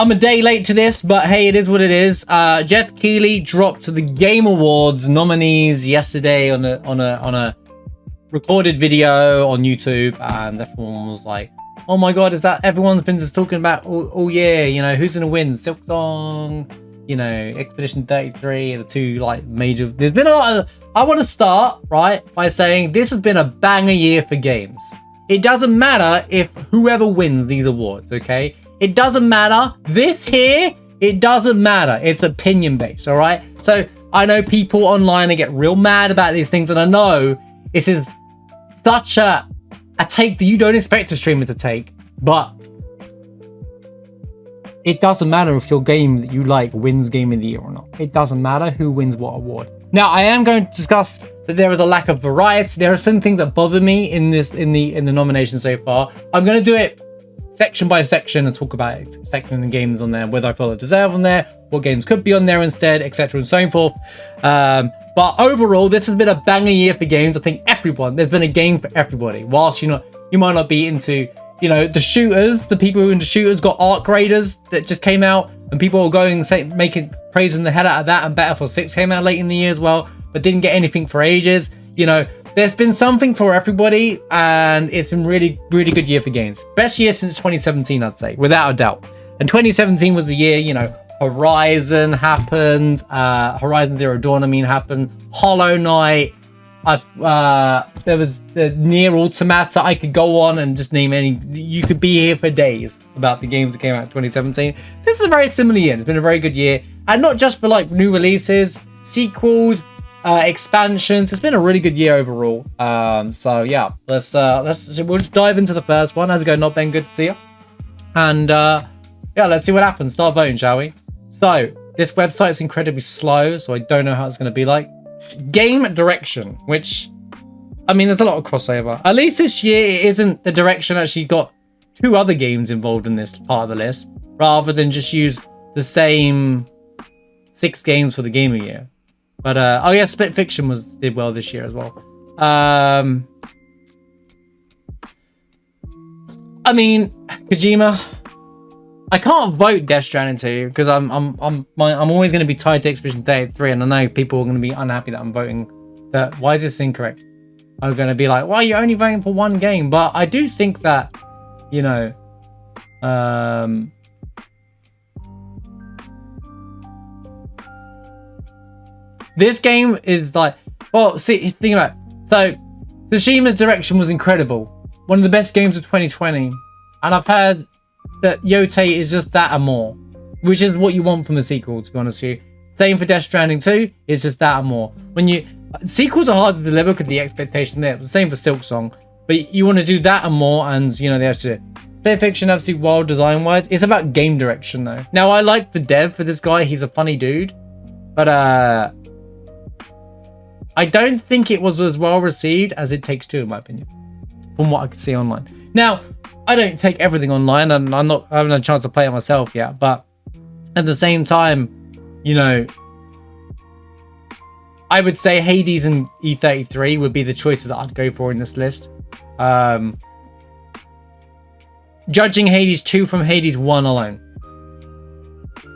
I'm a day late to this, but hey, it is what it is. Jeff Keighley dropped the Game Awards nominees yesterday on a recorded video on YouTube, and everyone was like, "Oh my god, is that everyone's been just talking about all year? You know, who's gonna win? Silk Song, you know, Expedition 33, the two like major. There's been a lot of. I want to start right by saying this has been a banger year for games. It doesn't matter if whoever wins these awards, okay? It doesn't matter. This here, it doesn't matter. It's opinion based, all right? So I know people online and get real mad about these things, and I know this is such a take that you don't expect a streamer to take, but it doesn't matter if your game that you like wins Game of the Year or not. It doesn't matter who wins what award. Now, I am going to discuss that there is a lack of variety. There are some things that bother me in the nomination so far. I'm going to do it section by section and talk about section the games on there, whether I feel they deserve on there, what games could be on there instead, etc. and so forth. But overall, this has been a banger year for games. I think there's been a game for everybody. Whilst you might not be into, you know, the shooters, the people who are into shooters got Arc Raiders that just came out, and people are going praising the hell out of that, and Battlefield 6 came out late in the year as well, but didn't get anything for ages. You know, there's been something for everybody, and it's been really, really good year for games. Best year since 2017, I'd say, without a doubt. And 2017 was the year, you know, Horizon happened, Horizon Zero Dawn, happened, Hollow Knight, there was the Nier Automata. I could go on and just name any. You could be here for days about the games that came out in 2017. This is a very similar year. It's been a very good year, and not just for like new releases, sequels, expansions. It's been a really good year overall. So yeah, we'll just dive into the first one. How's it going, Not Ben? Good to see you. And yeah, let's see what happens. Start voting, shall we? So this website is incredibly slow, so I don't know how it's going to be like. Game direction, which, I mean, there's a lot of crossover. At least this year, it isn't the direction actually got two other games involved in this part of the list, rather than just use the same 6 games for the Game of the Year. But oh yeah, Split Fiction did well this year as well. I mean, Kojima. I can't vote Death Stranding 2 because I'm always going to be tied to Expedition 33, and I know people are going to be unhappy that I'm voting that. Why is this incorrect? I'm going to be like, why are you only voting for one game? But I do think that, you know, this game is like, well, see, think about it. So Tsushima's direction was incredible, one of the best games of 2020, and I've heard that Yote is just that and more, which is what you want from a sequel, to be honest with you. Same for Death Stranding 2, it's just that and more. Sequels are hard to deliver because the expectation there. Same for Silk Song, but you want to do that and more, and you know they have to do it. Split Fiction, absolutely wild design wise. It's about game direction though. Now I like the dev for this guy, he's a funny dude, but I don't think it was as well received as It Takes Two, in my opinion, from what I could see online. Now, I don't take everything online, and I haven't had a chance to play it myself yet, but at the same time, you know, I would say Hades and E33 would be the choices that I'd go for in this list. Judging Hades 2 from Hades 1 alone.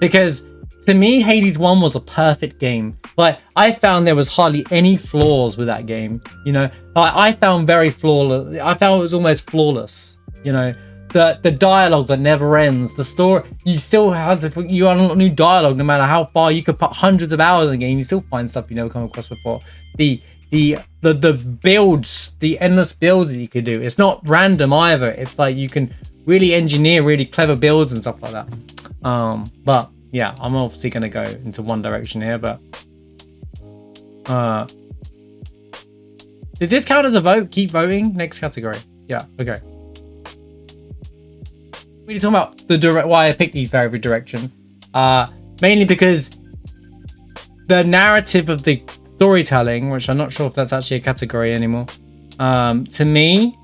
Because to me, Hades 1 was a perfect game. Like, I found there was hardly any flaws with that game. You know, I found very flawless. I found it was almost flawless. You know, the dialogue that never ends, the story, you still have to, you unlock new dialogue no matter how far. You could put hundreds of hours in the game, you still find stuff you never come across before. The builds, the endless builds that you could do, it's not random either. It's like you can really engineer really clever builds and stuff like that. But yeah, I'm obviously going to go into one direction here, but did this count as a vote? Keep voting. Next category. Yeah, okay. We're talking about the why I picked these very direction. Mainly because the narrative of the storytelling, which I'm not sure if that's actually a category anymore, to me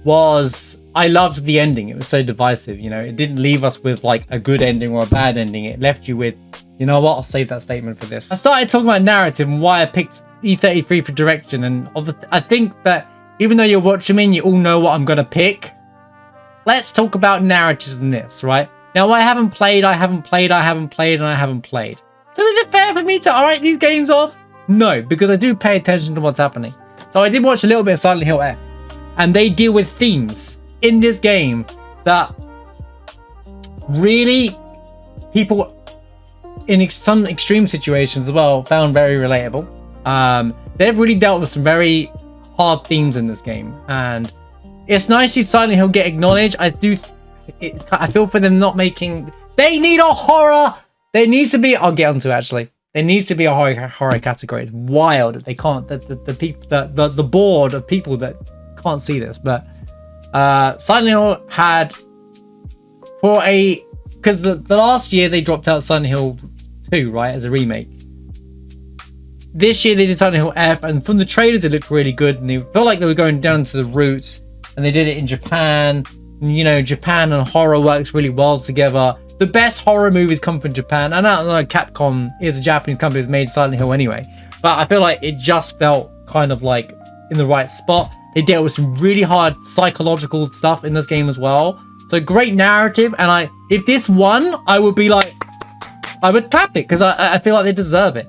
was, I loved the ending. It was so divisive, you know. It didn't leave us with like a good ending or a bad ending. It left you with, you know what, I'll save that statement for this. I started talking about narrative and why I picked E33 for direction, and I think that even though you're watching me and you all know what I'm gonna pick, let's talk about narratives in this, right? Now, I haven't played, and I haven't played. So is it fair for me to write these games off? No, because I do pay attention to what's happening. So I did watch a little bit of Silent Hill F, and they deal with themes in this game that really people in some extreme situations as well found very relatable. They've really dealt with some very hard themes in this game, and it's nice to see Silent Hill get acknowledged. I feel for them not making. They need a horror. There needs to be. I'll get onto it, actually. There needs to be a horror category. It's wild that they can't. The board of people that can't see this, but Silent Hill had because the last year they dropped out Silent Hill 2, right, as a remake. This year they did Silent Hill F, and from the trailers it looked really good, and they felt like they were going down to the roots, and they did it in Japan. You know, Japan and horror works really well together. The best horror movies come from Japan, and I don't know, Capcom is a Japanese company that made Silent Hill anyway, but I feel like it just felt kind of like in the right spot. They dealt with some really hard psychological stuff in this game as well. So great narrative, and if this won, I would be like, I would clap it, because I feel like they deserve it.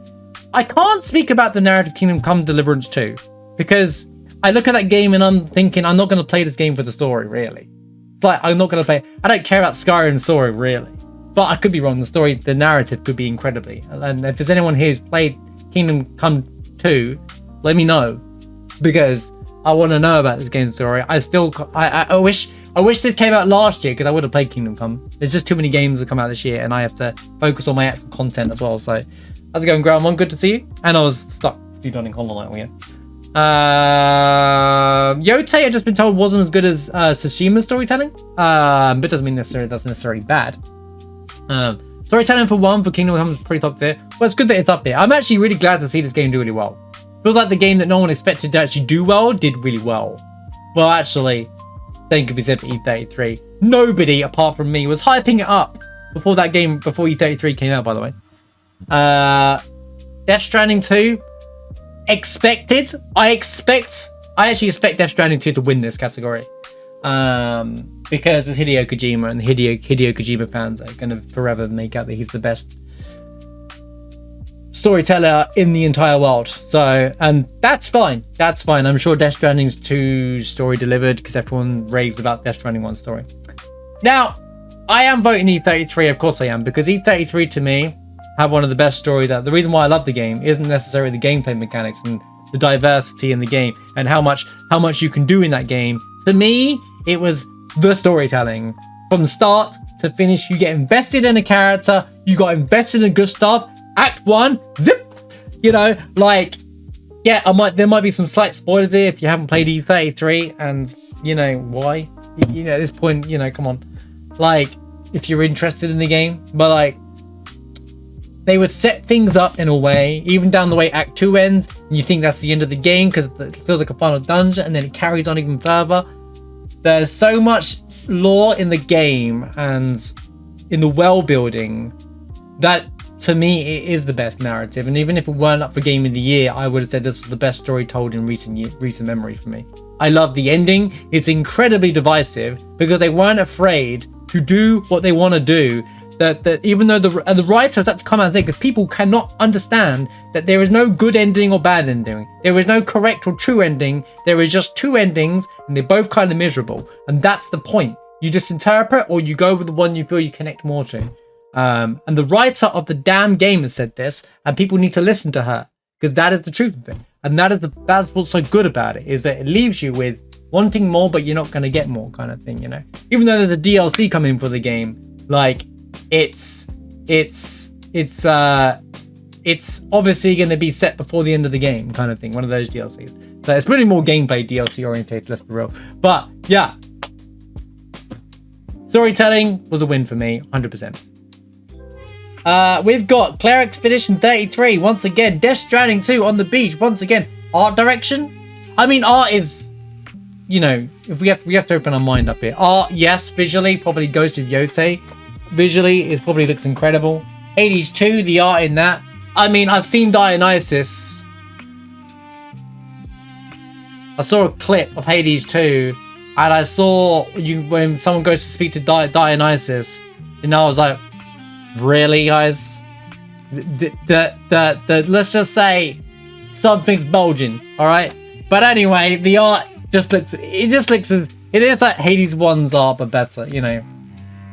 I can't speak about the narrative Kingdom Come Deliverance 2, because I look at that game and I'm thinking, I'm not going to play this game for the story, really. It's like, I'm not going to play, I don't care about Skyrim's story, really. But I could be wrong, the narrative could be incredibly. And if there's anyone here who's played Kingdom Come 2, let me know, because I want to know about this game's story. I wish this came out last year, because I would have played Kingdom Come. There's just too many games that come out this year, and I have to focus on my actual content as well. So, how's it going, Groundmon? Good to see you. And I was stuck speedrunning Hollow Knight again. Yotei, I've just been told, wasn't as good as Tsushima's storytelling. But doesn't mean that's necessarily bad. Storytelling for Kingdom Come is pretty top tier. Well, it's good that it's up here. I'm actually really glad to see this game do really well. Feels like the game that no one expected to actually do well did really well. Well, actually, same could be said for E33. Nobody apart from me was hyping it up before E33 came out, by the way. Death Stranding 2, expected. I actually expect Death Stranding 2 to win this category. Because it's Hideo Kojima, and the Hideo Kojima fans are going to forever make out that he's the best storyteller in the entire world. So, and that's fine. That's fine. I'm sure Death Stranding's 2 story delivered, because everyone raves about Death Stranding 1 story. Now, I am voting E33, of course I am, because E33 to me had one of the best stories out. The reason why I love the game isn't necessarily the gameplay mechanics and the diversity in the game and how much you can do in that game. To me, it was the storytelling. From start to finish, you get invested in a character, you got invested in good stuff. Act 1, zip! You know, like, yeah, there might be some slight spoilers here if you haven't played E33, and, you know, why? You know, at this point, you know, come on. Like, if you're interested in the game, but, like, they would set things up in a way, even down the way Act 2 ends, and you think that's the end of the game because it feels like a final dungeon, and then it carries on even further. There's so much lore in the game and in the world building that, to me, it is the best narrative. And even if it weren't up for Game of the Year, I would have said this was the best story told in recent memory for me. I love the ending. It's incredibly divisive because they weren't afraid to do what they want to do. That even though the writers had to come out and think, because people cannot understand that there is no good ending or bad ending. There is no correct or true ending. There is just 2 endings, and they're both kind of miserable. And that's the point. You just interpret, or you go with the one you feel you connect more to. And the writer of the damn game has said this, and people need to listen to her, because that is the truth of it. And that's what's so good about it, is that it leaves you with wanting more, but you're not going to get more, kind of thing, you know. Even though there's a DLC coming for the game, like, it's obviously going to be set before the end of the game, kind of thing. One of those DLCs. So it's pretty more gameplay DLC oriented, let's be real. But yeah, storytelling was a win for me, 100%. We've got Claire Expedition 33 once again. Death Stranding 2 on the beach once again. Art direction. I mean, art is, you know, if we have to open our mind up here. Art, yes, visually probably goes to Yotei. Visually, it probably looks incredible. Hades 2, the art in that. I mean, I've seen Dionysus. I saw a clip of Hades 2, and I saw when someone goes to speak to Dionysus, And I was like, really, guys? Let's just say something's bulging, all right? But anyway, the art just looks, it is like Hades 1's art, but better, you know.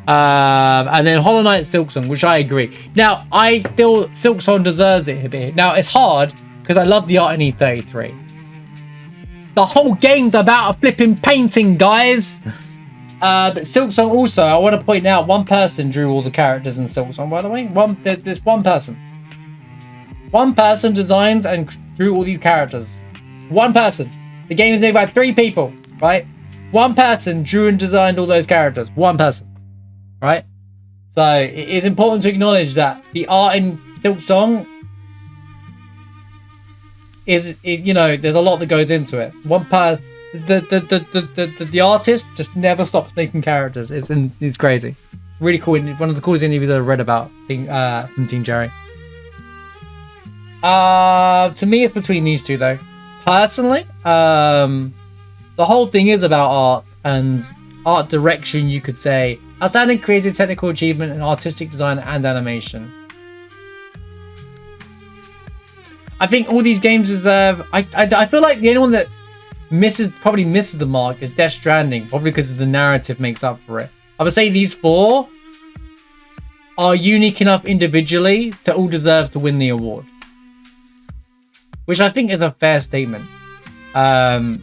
And then Hollow Knight Silksong, which I agree. Now, I feel Silksong deserves it a bit. Now, it's hard because I love the art in E33. The whole game's about a flipping painting, guys. But Silksong also, I want to point out, one person drew all the characters in Silksong, by the way. There's one person. One person designs and drew all these characters. One person. The game is made by 3 people, right? One person drew and designed all those characters. One person, right? So it is important to acknowledge that the art in Silksong is you know, there's a lot that goes into it. The artist just never stops making characters. It's crazy. Really cool. One of the coolest interviews I've read about from Team Jerry. To me, it's between these two though. Personally, the whole thing is about art and art direction, you could say. Outstanding creative technical achievement and artistic design and animation. I think all these games deserve... I feel like the only one that probably misses the mark is Death Stranding, probably because the narrative makes up for it. I would say these 4 are unique enough individually to all deserve to win the award, which I think is a fair statement. Because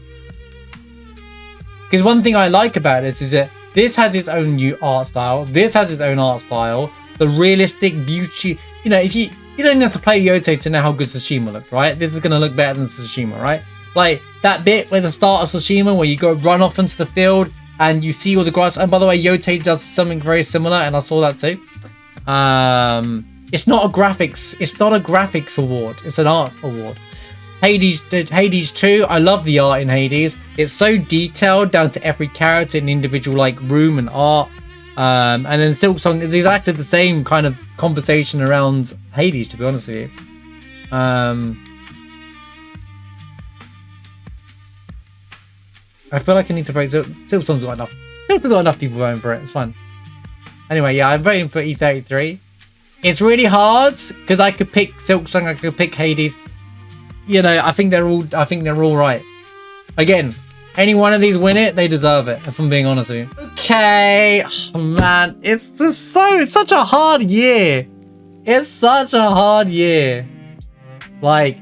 one thing I like about this is that this has its own new art style. This has its own art style. The realistic beauty. You know, if you don't even have to play Yote to know how good Tsushima looked, right? This is going to look better than Tsushima, right? Like that bit where the start of Tsushima, where you go run off into the field and you see all the grass. And by the way, Yote does something very similar, and I saw that too. It's not a graphics award. It's an art award. Hades 2, I love the art in Hades. It's so detailed down to every character and individual like room and art. And then Silksong is exactly the same kind of conversation around Hades, to be honest with you. I feel like I need to vote. Silksong's got enough. Silksong's got enough people voting for it. It's fun. Anyway, yeah, I'm voting for E33. It's really hard because I could pick Silksong, I could pick Hades. You know, I think they're all right. Again, any one of these win it, they deserve it, if I'm being honest with you. Okay, oh, man, it's just it's such a hard year. It's such a hard year. Like,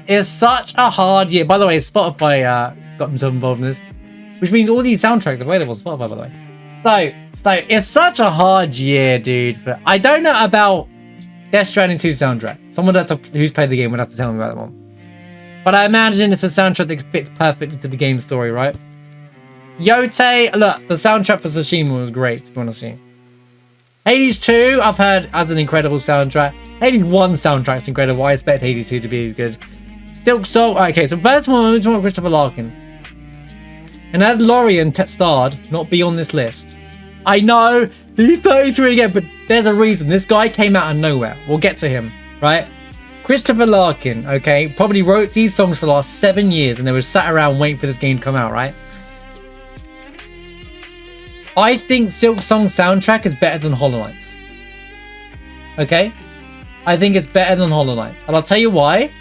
it's such a hard year. By the way, Spotify got themselves involved in this, which means all these soundtracks are available on Spotify, by the way. So it's such a hard year, dude. But I don't know about Death Stranding 2 soundtrack. Someone who's played the game would have to tell me about that one. But I imagine it's a soundtrack that fits perfectly to the game story, right? Yote, look, the soundtrack for Tsushima was great, to be honest with you. Hades 2, I've heard, has an incredible soundtrack. Hades 1 soundtrack's incredible. I expect Hades 2 to be as good. Silksong, okay, so first one, I'm talking about Christopher Larkin. And had Lorien starred, not be on this list. I know, he's 33 again, but there's a reason. This guy came out of nowhere. We'll get to him, right? Christopher Larkin, okay, probably wrote these songs for the last 7 years and they were sat around waiting for this game to come out, right? I think Silksong's soundtrack is better than Hollow Knight's. Okay? I think it's better than Hollow Knight's. And I'll tell you why.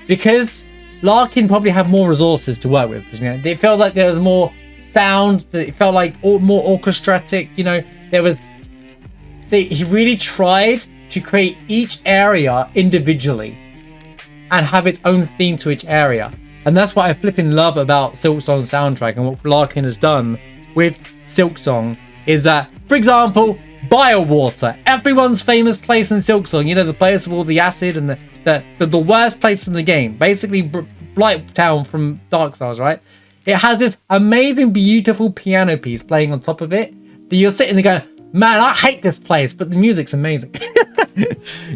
Because Larkin probably had more resources to work with. You know? It felt like there was more sound. It felt like more orchestratic. You know, he really tried to create each area individually and have its own theme to each area. And that's what I flipping love about Silksong's soundtrack and what Larkin has done with Silksong is that, for example, Biowater, everyone's famous place in Silksong, you know, the place of all the acid and the worst place in the game, basically Blight Town from Dark Souls, right? It has this amazing, beautiful piano piece playing on top of it that you're sitting there going, man, I hate this place, but the music's amazing.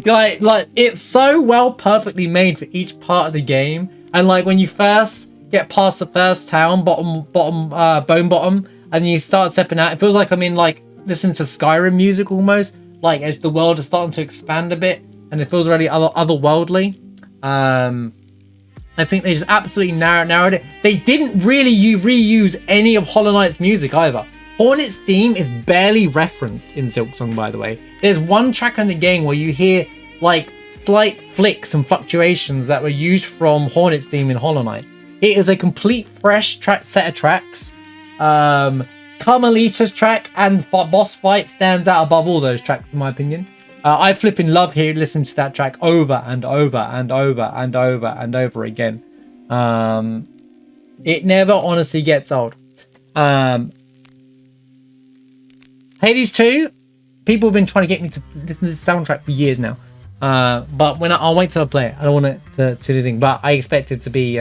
You're like it's so well perfectly made for each part of the game. And like when you first get past the first town, bone bottom, and you start stepping out, it feels like I'm in like listening to Skyrim music almost. Like as the world is starting to expand a bit, and it feels really otherworldly. I think they just absolutely narrowed it. They didn't really reuse any of Hollow Knight's music either. Hornet's theme is barely referenced in Silksong, by the way. There's one track in the game where you hear like slight flicks and fluctuations that were used from Hornet's theme in Hollow Knight. It is a complete fresh set of tracks. Carmelita's track and boss fight stands out above all those tracks, in my opinion. I flipping love listening to that track over and over and over and over and over again. It never honestly gets old. Hades 2, people have been trying to get me to listen to this soundtrack for years now. But when I'll wait till I play it. I don't want it to do anything, but I expect it to be,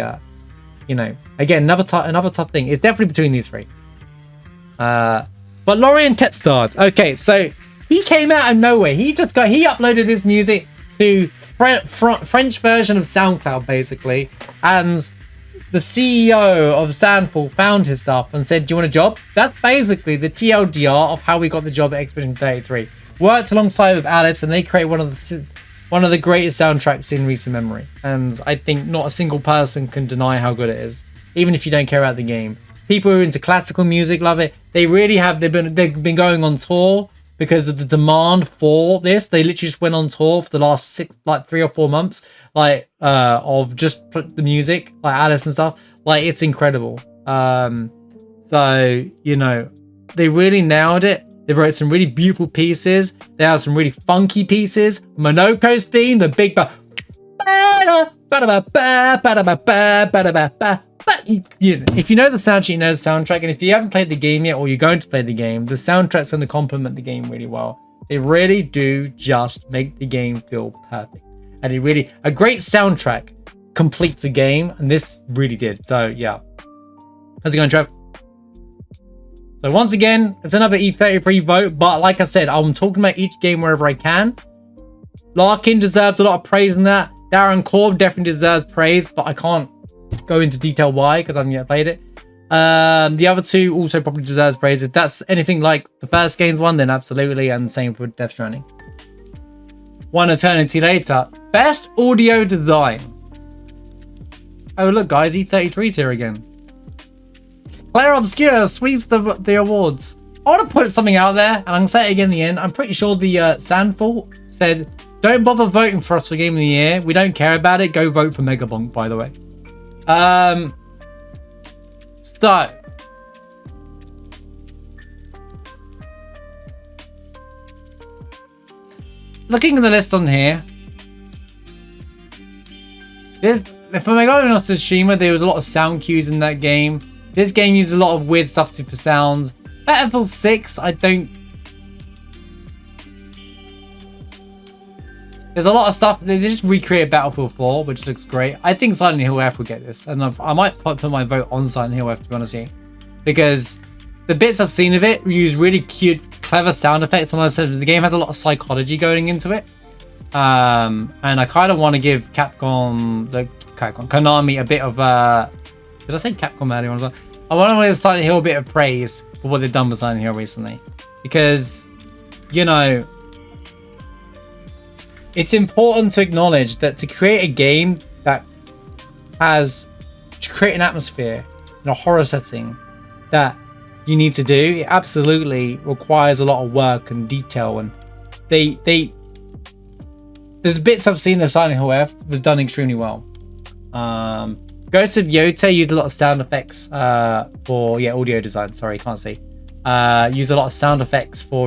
you know, again, another tough thing. It's definitely between these three. But Lorien Tetstard. Okay, so he came out of nowhere. He uploaded his music to French version of SoundCloud, basically, and the CEO of Sandfall found his stuff and said, do you want a job? That's basically the TLDR of how we got the job at Expedition 33. Worked alongside with Alice, and they create one of the greatest soundtracks in recent memory. And I think not a single person can deny how good it is, even if you don't care about the game. People who are into classical music love it. They really have. They've been going on tour because of the demand for this. They literally just went on tour for the last 3 or 4 months, of just the music, like Alice and stuff. Like, it's incredible. So, you know, they really nailed it. They wrote some really beautiful pieces. They have some really funky pieces. Monoko's theme, the big if you know the soundtrack, you know the soundtrack. And if you haven't played the game yet, or you're going to play the game, the soundtrack's going to complement the game really well. They really do just make the game feel perfect. And a great soundtrack completes a game, and this really did. So yeah. How's it going, Trev? So once again, it's another E33 vote, but like I said, I'm talking about each game wherever I can. Larkin deserved a lot of praise in that. Darren Korb definitely deserves praise, but I can't go into detail why, because I haven't yet played it. The other two also probably deserves praise. If that's anything like the first game's one, then absolutely, and same for Death Stranding. One eternity later, best audio design. Oh look guys, E33's here again. Claire Obscura sweeps the awards. I want to put something out there, and I'm going to say it again in the end. I'm pretty sure the Sandfall said, don't bother voting for us for Game of the Year. We don't care about it. Go vote for Megabonk, by the way. So. Looking at the list on here. For Megalo no Tsushima, there was a lot of sound cues in that game. This game uses a lot of weird stuff for sounds. Battlefield 6, I don't... There's a lot of stuff. They just recreated Battlefield 4, which looks great. I think Silent Hill F will get this. And I might put my vote on Silent Hill F, to be honest with you. Because the bits I've seen of it use really cute, clever sound effects. And like I said, the game has a lot of psychology going into it. And I kind of want to give Konami a bit of... Did I say Capcom earlier on? I want to give Silent Hill a bit of praise for what they've done with Silent Hill recently. Because, you know, it's important to acknowledge that to create a game that has... to create an atmosphere in a horror setting that you need to do, it absolutely requires a lot of work and detail. And the bits I've seen of Silent Hill F was done extremely well. Ghost of Yotei used a lot of sound effects for audio design. Sorry, can't see. Used a lot of sound effects for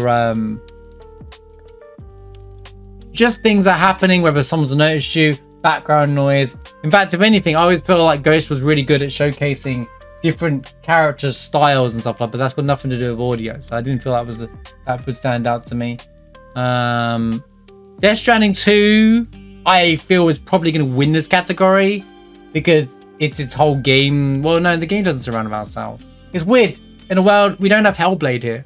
just things that are happening, whether someone's noticed you, background noise. In fact, if anything, I always feel like Ghost was really good at showcasing different characters' styles and stuff like that, but that's got nothing to do with audio. So I didn't feel that would stand out to me. Death Stranding 2, I feel is probably going to win this category because it's its whole game. Well, no, the game doesn't surround about sound. It's weird. In a world, we don't have Hellblade here.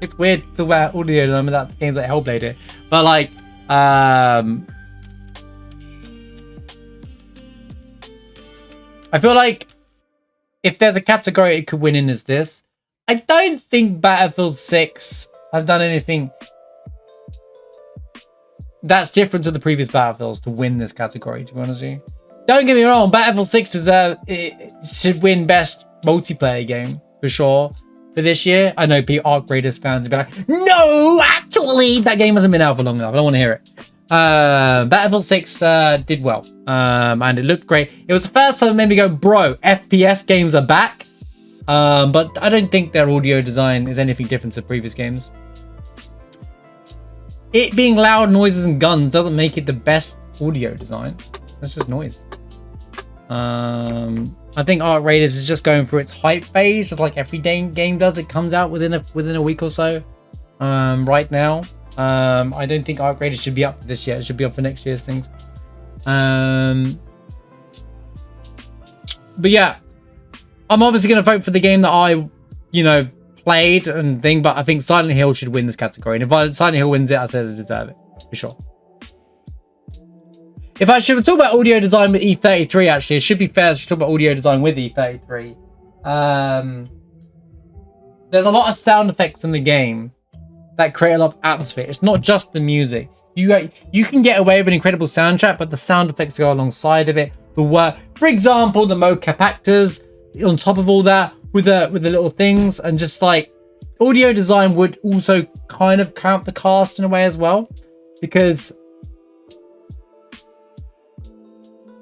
It's weird to wear audio design without games like Hellblade here. But like, I feel like if there's a category it could win in is this. I don't think Battlefield 6 has done anything that's different to the previous Battlefields to win this category, to be honest with you. Don't get me wrong, Battlefield 6 should win best multiplayer game for sure. for this year. I know Arc Raiders fans will be like, no, actually, that game hasn't been out for long enough. I don't want to hear it. Battlefield 6 did well, and it looked great. It was the first time it made me go, bro, FPS games are back. But I don't think their audio design is anything different to previous games. It being loud noises and guns doesn't make it the best audio design. That's just noise. I think Arc Raiders is just going through its hype phase, just like every game does. It comes out within a week or so. Right now, I don't think Arc Raiders should be up for this year. It should be up for next year's things. But yeah, I'm obviously going to vote for the game that I, played and thing. But I think Silent Hill should win this category. And if Silent Hill wins it, I say they deserve it for sure. If I should talk about audio design with E33, actually, it should be fair to talk about audio design with E33. There's a lot of sound effects in the game that create a lot of atmosphere. It's not just the music. You can get away with an incredible soundtrack, but the sound effects go alongside of it. For example, the mocap actors on top of all that with the little things, and just like audio design would also kind of count the cast in a way as well, because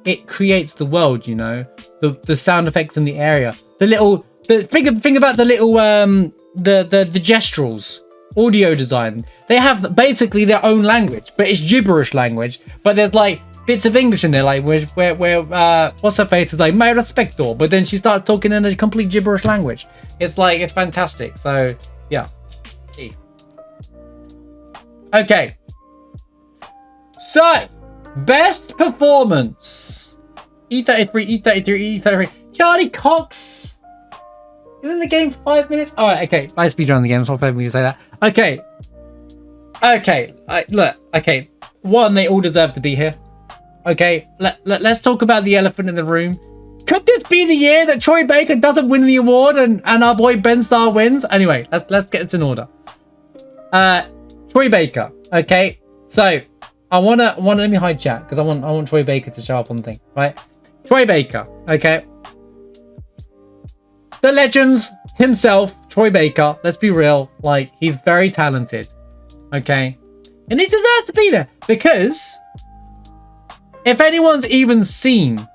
it creates the world, the sound effects in the area, think about the little the gesturals. Audio design, they have basically their own language, but it's gibberish language, but there's like bits of English in there, like where what's her face is like my respector, but then she starts talking in a complete gibberish language. It's fantastic. So yeah. Okay, so best performance, E33. Charlie Cox is in the game for 5 minutes. All right, okay. I speed around the game, so I'm hoping you say that. Okay. Look. Okay. One, they all deserve to be here. Okay. Let's talk about the elephant in the room. Could this be the year that Troy Baker doesn't win the award and our boy Ben Starr wins? Anyway, let's get it in order. Troy Baker. Okay. So I wanna let me hide chat because I want Troy Baker to show up on the thing, right? Troy Baker. Okay. The legends himself, Troy Baker, let's be real, like, he's very talented, okay? And he deserves to be there, because if anyone's even seen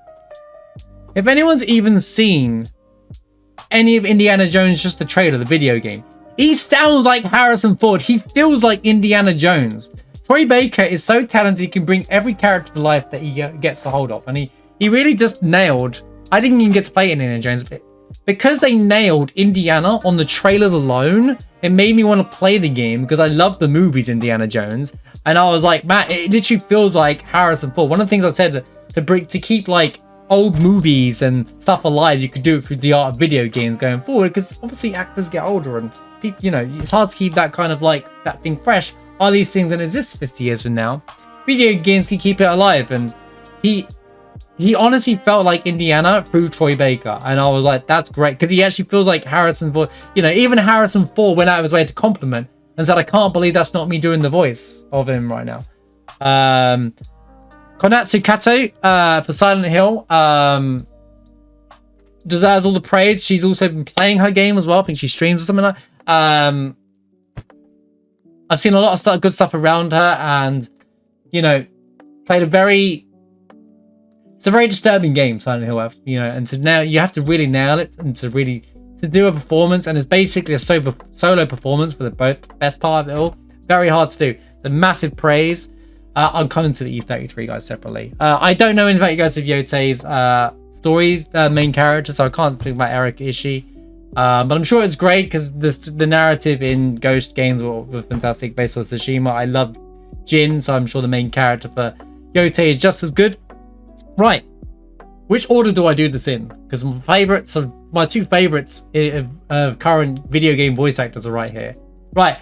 any of Indiana Jones, just the trailer, the video game, he sounds like Harrison Ford. He feels like Indiana Jones. Troy Baker is so talented, he can bring every character to life that he gets a hold of. And he really just nailed, I didn't even get to play Indiana Jones, but because they nailed Indiana on the trailers alone, it made me want to play the game because I love the movies Indiana Jones. And I was like, man, it literally feels like Harrison Ford. One of the things I said to keep like old movies and stuff alive, you could do it through the art of video games going forward, because obviously actors get older and people, it's hard to keep that kind of like that thing fresh. Are these things going to exist 50 years from now? Video games can keep it alive, and he honestly felt like Indiana through Troy Baker, and I was like, that's great, because he actually feels like Harrison Ford. Even Harrison Ford went out of his way to compliment and said, I can't believe that's not me doing the voice of him right now. Konatsu Kato for Silent Hill deserves all the praise. She's also been playing her game as well. I think she streams or something like that. I've seen a lot of good stuff around her, and played it's a very disturbing game, Silent Hill F, and to now you have to really nail it, and to do a performance, and it's basically a solo performance for the best part of it all. Very hard to do. The massive praise. I'm coming to the E33 guys separately. I don't know anything about you guys of Yote's stories, main character, so I can't think about Eric Ishii. But I'm sure it's great because the narrative in Ghost games were fantastic based on Tsushima. I love Jin, so I'm sure the main character for Yote is just as good. Right, which order do I do this in? Because my two favorites of current video game voice actors are right here. Right,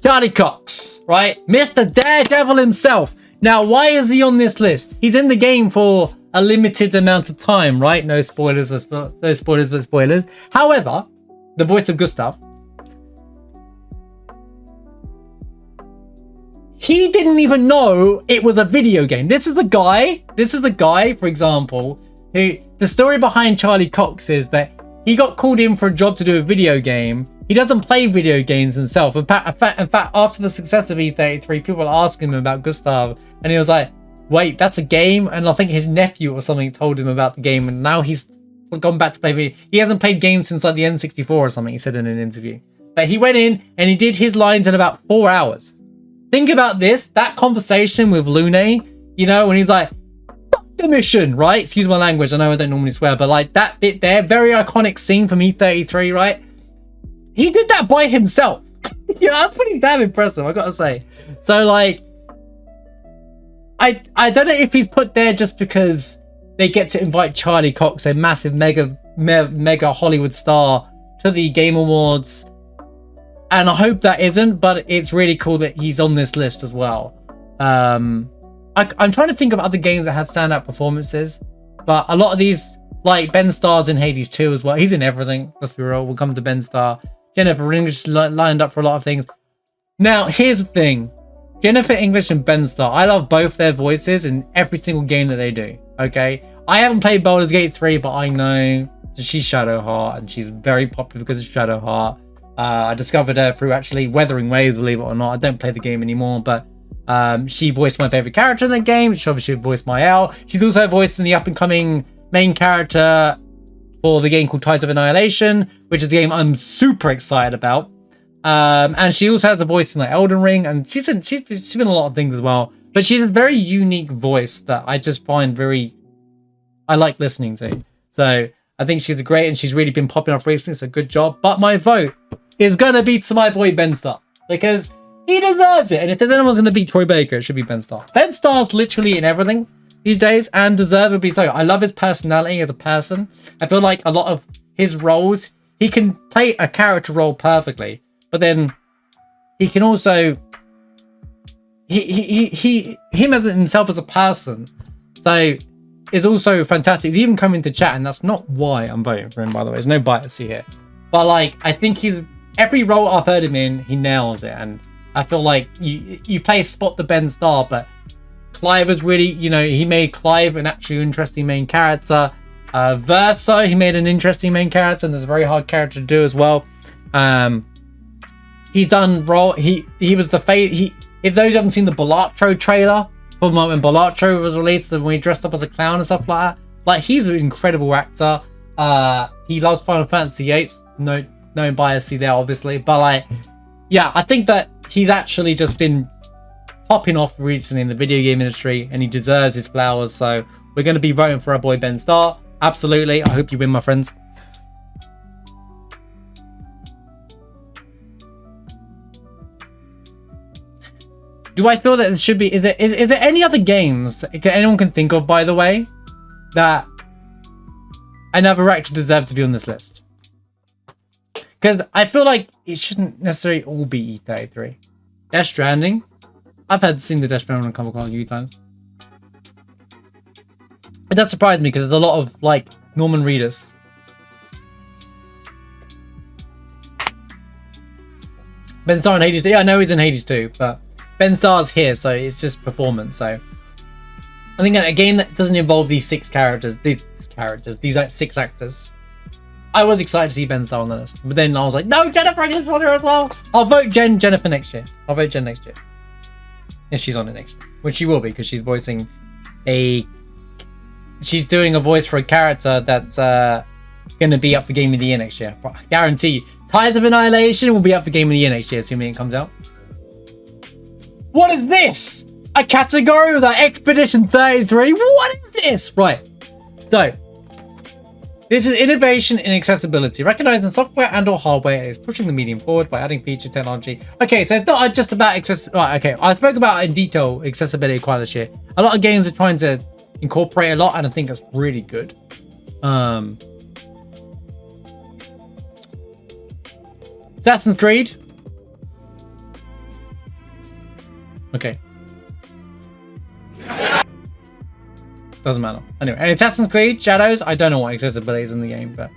Charlie Cox, right? Mr. Daredevil himself. Now, why is he on this list? He's in the game for a limited amount of time, right? No spoilers, but spoilers. However, the voice of Gustav, he didn't even know it was a video game. This is the guy, for example, who the story behind Charlie Cox is that he got called in for a job to do a video game. He doesn't play video games himself. In fact, after the success of E33, people are asking him about Gustav, and he was like, wait, that's a game? And I think his nephew or something told him about the game, and now he's gone back to play video. He hasn't played games since like the N64 or something, he said in an interview. But he went in and he did his lines in about 4 hours. Think about this, that conversation with Lune, you know, when he's like, fuck the mission, right? Excuse my language, I know I don't normally swear, but like that bit there, very iconic scene from E33, right? He did that by himself. You know, that's pretty damn impressive, I gotta say. So like, I don't know if he's put there just because they get to invite Charlie Cox, a massive mega Hollywood star, to the Game Awards. And I hope that isn't, but it's really cool that he's on this list as well. I'm trying to think of other games that had standout performances, but a lot of these, like Ben Starr's in Hades 2 as well. He's in everything, let's be real. We'll come to Ben Starr. Jennifer English lined up for a lot of things. Now, here's the thing. Jennifer English and Ben Starr, I love both their voices in every single game that they do, okay? I haven't played Baldur's Gate 3, but I know she's Shadowheart, and she's very popular because of Shadowheart. I discovered her through actually Weathering Waves, believe it or not. I don't play the game anymore, but she voiced my favorite character in the game. She obviously voiced Mael. She's also voiced in the up-and-coming main character for the game called Tides of Annihilation, which is a game I'm super excited about. And she also has a voice in like Elden Ring, and she's been in a lot of things as well. But she's a very unique voice that I just find I like listening to. So I think she's great, and she's really been popping off recently. So good job. But my vote is gonna be to my boy Ben Starr, because he deserves it. And if there's anyone's gonna beat Troy Baker, it should be Ben Starr. Ben Starr's literally in everything these days, and deservedly so. I love his personality as a person. I feel like a lot of his roles, he can play a character role perfectly, but then he can also him as himself as a person, so is also fantastic. He's even come into chat, and that's not why I'm voting for him, by the way. There's no bias here, but like, I think every role I've heard him in, he nails it. And I feel like you play Spot the Ben Starr, but Clive was really, you know, he made Clive an actually interesting main character. Verso, he made an interesting main character, and there's a very hard character to do as well. He's done role. He was the if those who haven't seen the Balatro trailer from when Balatro was released, when he dressed up as a clown and stuff like that, like, he's an incredible actor. He loves Final Fantasy VIII. No bias there, obviously, but like, yeah, I think that he's actually just been popping off recently in the video game industry, and he deserves his flowers. So we're going to be voting for our boy Ben Starr. Absolutely. I hope you win, my friends. Do I feel that there should be, is there any other games that anyone can think of, by the way, that another actor deserves to be on this list? Because I feel like it shouldn't necessarily all be E33. Death Stranding. I've seen the Death Stranding on Comic Con a few times. It does surprise me because there's a lot of like Norman Reedus. Ben Starr in Hades 2. Yeah, I know he's in Hades 2, but Ben Starr's here, so it's just performance. So I think a game that doesn't involve these six characters, these like six actors, I was excited to see Ben Starr on the list, but then I was like, no, Jennifer English on here as well. I'll vote Jennifer next year. I'll vote Jen next year. If she's on it next year, which she will be, because she's voicing she's doing a voice for a character that's going to be up for Game of the Year next year. I guarantee Tides of Annihilation will be up for Game of the Year next year, assuming it comes out. What is this? A category with Expedition 33? What is this? Right. So, this is innovation in accessibility, recognizing software and or hardware is pushing the medium forward by adding features, technology. Okay, so it's not just about right, okay, I spoke about in detail accessibility quite this year. A lot of games are trying to incorporate a lot, and I think that's really good. Assassin's Creed. Okay. Doesn't matter. Anyway, and Assassin's Creed Shadows, I don't know what accessibility is in the game, but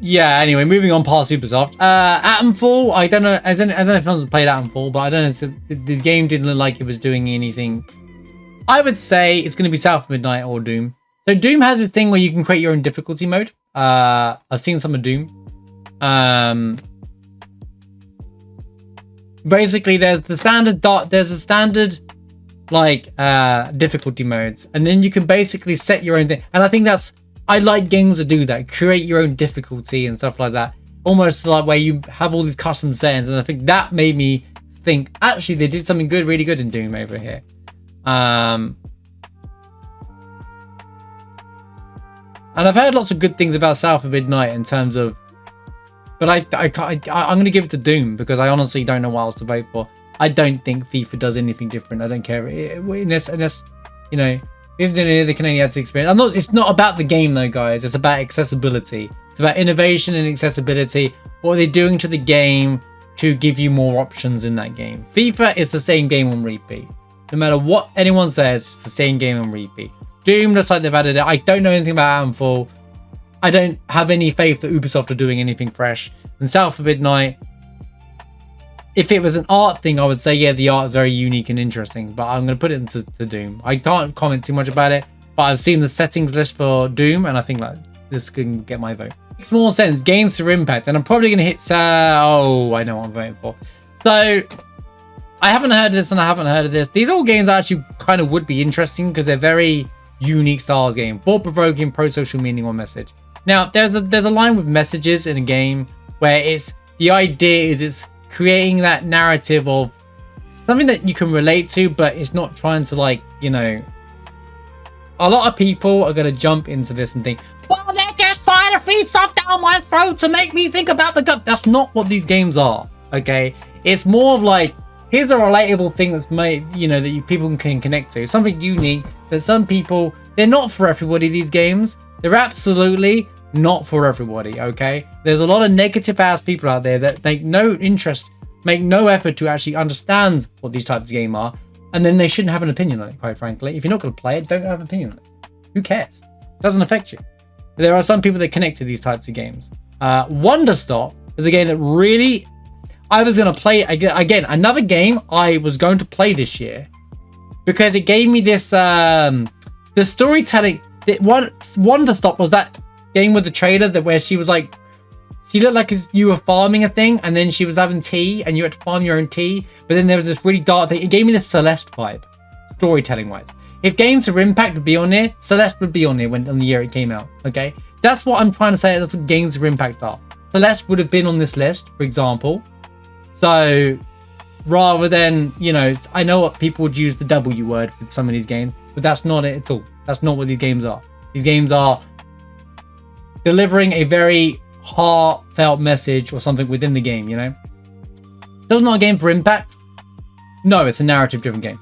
yeah, anyway, moving on past Supersoft. Atomfall, I don't know if anyone's played Atomfall, but I don't know if the game didn't look like it was doing anything. I would say it's going to be South of Midnight or Doom. So Doom has this thing where you can create your own difficulty mode. I've seen some of Doom. Basically, there's a standard like difficulty modes, and then you can basically set your own thing. And I think I like games that do that, create your own difficulty and stuff like that, almost like where you have all these custom settings. And I think that made me think, actually, they did something good, really good in Doom over here. And I've heard lots of good things about South of Midnight in terms of, but I'm going to give it to Doom because I honestly don't know what else to vote for. I don't think FIFA does anything different. I don't care unless you know, even though they can only add to experience. It's not about the game though, guys. It's about accessibility. It's about innovation and accessibility. What are they doing to the game to give you more options in that game? FIFA is the same game on repeat. No matter what anyone says, it's the same game on repeat. Doom looks like they've added it. I don't know anything about Anvil. I don't have any faith that Ubisoft are doing anything fresh. And South of Midnight, if it was an art thing, I would say, yeah, the art is very unique and interesting. But I'm going to put it into Doom. I can't comment too much about it. But I've seen the settings list for Doom, and I think like this can get my vote. Makes more sense. Gains through impact. And I'm probably going to hit... oh, I know what I'm voting for. So... I haven't heard of this and I haven't heard of this. These all games actually kind of would be interesting because they're very unique styles game. Thought-provoking, pro-social meaning or message. Now, there's a line with messages in a game where the idea is it's creating that narrative of something that you can relate to, but it's not trying to, like, you know... A lot of people are going to jump into this and think, well, they're just trying to feed stuff down my throat to make me think about the gut. That's not what these games are, okay? It's more of like, here's a relatable thing that's made, you know, that people can connect to. Something unique that some people, they're not for everybody, these games. They're absolutely not for everybody, okay? There's a lot of negative ass people out there that make no effort to actually understand what these types of games are. And then they shouldn't have an opinion on it, quite frankly. If you're not going to play it, don't have an opinion on it. Who cares? It doesn't affect you. There are some people that connect to these types of games. Wonder Stop is a game that really... I was going to play again, another game I was going to play this year because it gave me this, the storytelling. Wonder Stop was that game with the trailer where she was like, she looked like you were farming a thing and then she was having tea and you had to farm your own tea. But then there was this really dark thing. It gave me this Celeste vibe, storytelling wise. If Games of Impact would be on there, Celeste would be on there on the year it came out. Okay. That's what I'm trying to say. That's what Games of Impact are. Celeste would have been on this list, for example. So rather than, you know, I know what people would use the W word for some of these games, but that's not it at all. That's not what these games are. These games are delivering a very heartfelt message or something within the game, you know? So it's not a game for impact. No, it's a narrative driven game.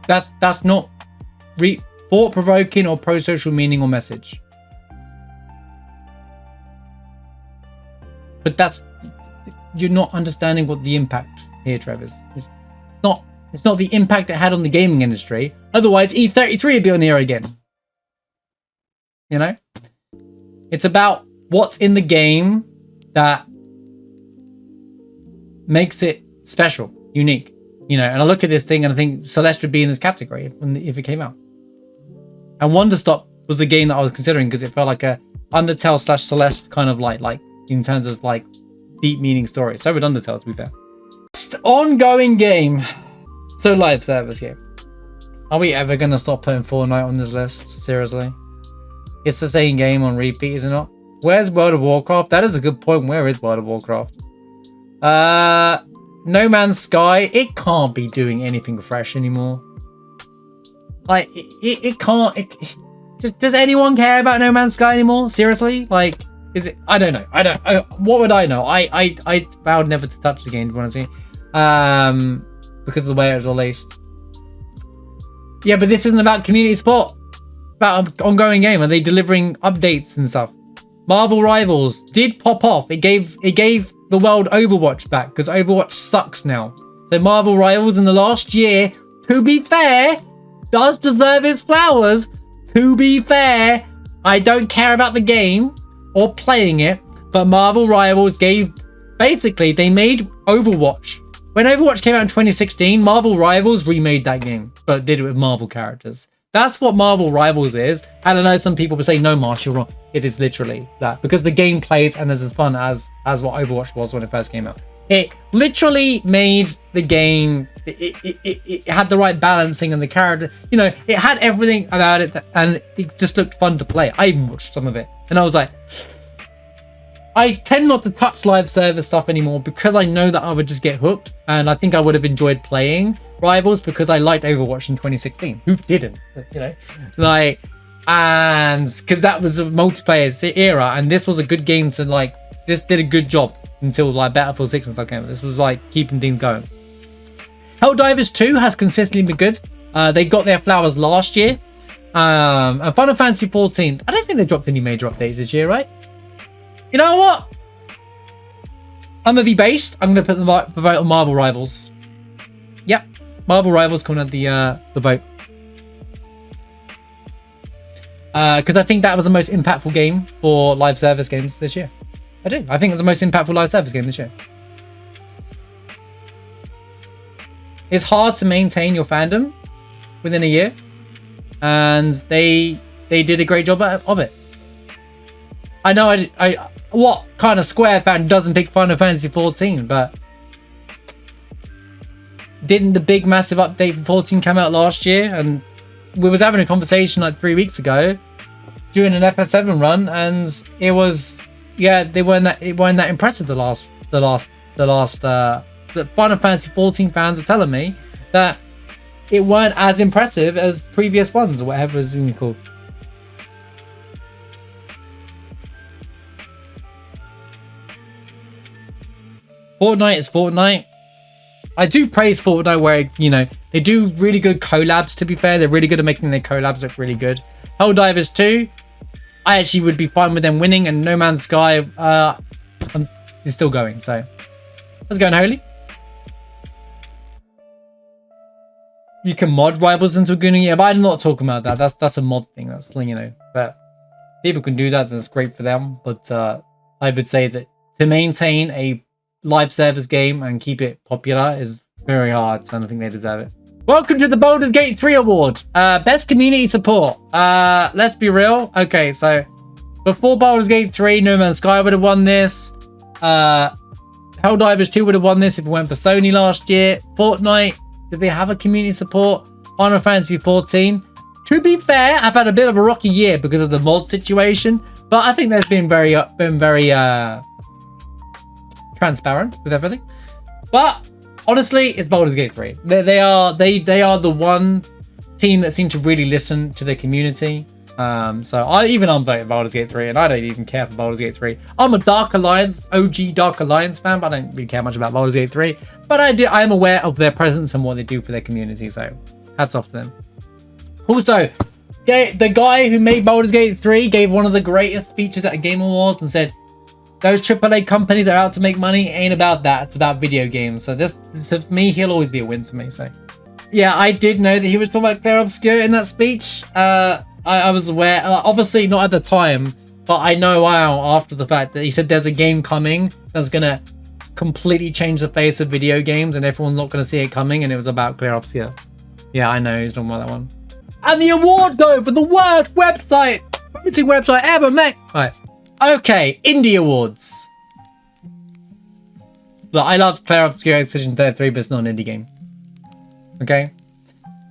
That's not thought provoking or pro social meaning or message. But you're not understanding what the impact here, Travis. It's not the impact it had on the gaming industry. Otherwise, E33 would be on here again. You know? It's about what's in the game that makes it special, unique. You know, and I look at this thing and I think Celeste would be in this category if it came out. And Wonder Stop was the game that I was considering because it felt like a Undertale / Celeste kind of like in terms of like deep meaning story. So would Undertale, to be fair. Next ongoing game. So live service game. Are we ever going to stop putting Fortnite on this list? Seriously? It's the same game on repeat, is it not? Where's World of Warcraft? That is a good point. Where is World of Warcraft? No Man's Sky. It can't be doing anything fresh anymore. Like, it can't... does anyone care about No Man's Sky anymore? Seriously? Like... Is it? I don't know. What would I know? I vowed never to touch the game, to be honest with you. Because of the way it was released. Yeah, but this isn't about community support. It's about an ongoing game. Are they delivering updates and stuff? Marvel Rivals did pop off. It gave the world Overwatch back because Overwatch sucks now. So Marvel Rivals in the last year, to be fair, does deserve its flowers. To be fair, I don't care about the game or playing it, but Marvel Rivals basically they made Overwatch. When Overwatch came out in 2016, Marvel Rivals remade that game. but did it with Marvel characters. That's what Marvel Rivals is. And I know some people would say, no, Marsh, you're wrong. It is literally that, because the game plays and is as fun as what Overwatch was when it first came out. It literally made the game, it had the right balancing and the character, you know, it had everything about it, and it just looked fun to play. I even watched some of it and I was like, I tend not to touch live service stuff anymore because I know that I would just get hooked, and I think I would have enjoyed playing Rivals because I liked Overwatch in 2016. Who didn't? You know, like, and because that was a multiplayer era, and this was a good game to like. This did a good job until like Battlefield 6 and stuff came out. This was like keeping things going. Helldivers 2 has consistently been good. They got their flowers last year. And Final Fantasy 14. I don't think they dropped any major updates this year, right? You know what? I'm gonna be based. I'm gonna put the vote on Marvel Rivals. Yep, Marvel Rivals coming at the vote. Because I think that was the most impactful game for live service games this year. I do. I think it's the most impactful live service game this year. It's hard to maintain your fandom within a year, and they did a great job of it. I know I what kind of Square fan doesn't pick Final Fantasy 14, but didn't the big massive update for 14 come out last year? And we was having a conversation like 3 weeks ago during an FS7 run, and it was, yeah, it weren't that impressive the last the Final Fantasy 14 fans are telling me that it weren't as impressive as previous ones or whatever it's even called. Fortnite is Fortnite. I do praise Fortnite where, you know, they do really good collabs, to be fair. They're really good at making their collabs look really good. Helldivers 2, I actually would be fine with them winning, and No Man's Sky is still going, so let's go, Holy. You can mod Rivals into a Goonie, yeah, but I'm not talking about that. That's a mod thing, that's, you know, but people can do that, that's great for them. But I would say that to maintain a live service game and keep it popular is very hard, and I think they deserve it. Welcome to the Baldur's Gate 3 award. Best community support. Let's be real. Okay, so before Baldur's Gate 3, No Man's Sky would have won this. Helldivers 2 would have won this if it went for Sony last year. Fortnite, did they have a community support? Final Fantasy 14. To be fair, I've had a bit of a rocky year because of the mod situation, but I think they've been very transparent with everything. But honestly, it's Baldur's Gate 3. They are the one team that seem to really listen to the community. So I'm voting Baldur's Gate 3, and I don't even care for Baldur's Gate 3. I'm a Dark Alliance, OG Dark Alliance fan, but I don't really care much about Baldur's Gate 3. But I am aware of their presence and what they do for their community, so hats off to them. Also, the guy who made Baldur's Gate 3 gave one of the greatest speeches at a Game Awards and said, those AAA companies are out to make money. It ain't about that. It's about video games. So for me, he'll always be a win to me. So yeah, I did know that he was talking about Claire Obscure in that speech. I was aware, obviously not at the time, but I know now after the fact that he said there's a game coming that's gonna completely change the face of video games, and everyone's not gonna see it coming. And it was about Claire Obscure. Yeah, I know he's talking about that one. And the award go for the worst voting website ever, mate. Right. Okay, Indie Awards. Look, I love Claire Obscure Expedition 33, but it's not an indie game. Okay?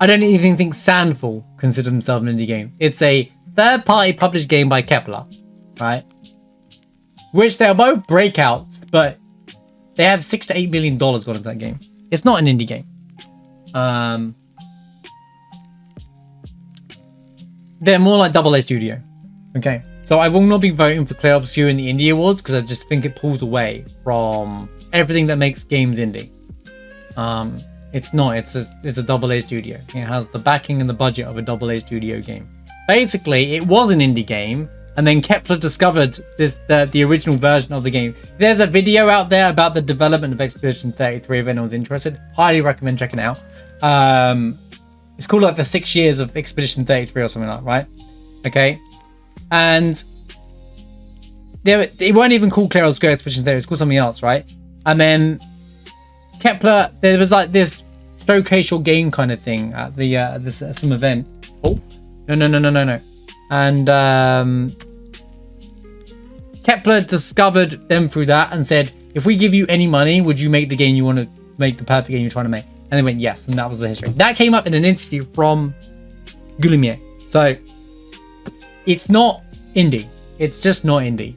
I don't even think Sandfall considers himself an indie game. It's a third-party published game by Kepler, right? Which they are both breakouts, but they have $6 to $8 million gone into that game. It's not an indie game. They're more like AA Studio. Okay? So I will not be voting for Claire Obscure in the Indie Awards because I just think it pulls away from everything that makes games indie. It's not. It's a AA studio. It has the backing and the budget of a AA studio game. Basically, it was an indie game, and then Kepler discovered the original version of the game. There's a video out there about the development of Expedition 33 if anyone's interested. Highly recommend checking it out. It's called like the 6 years of Expedition 33 or something like that, right? Okay. And it weren't even called Claire Obscure Expedition 33, it's called something else, right? And then Kepler, there was like this showcase your game kind of thing at the some event. Oh, no. And Kepler discovered them through that and said, if we give you any money, would you make the game you want to make, the perfect game you're trying to make? And they went, yes. And that was the history. That came up in an interview from Guillemot. So it's not indie. It's just not indie.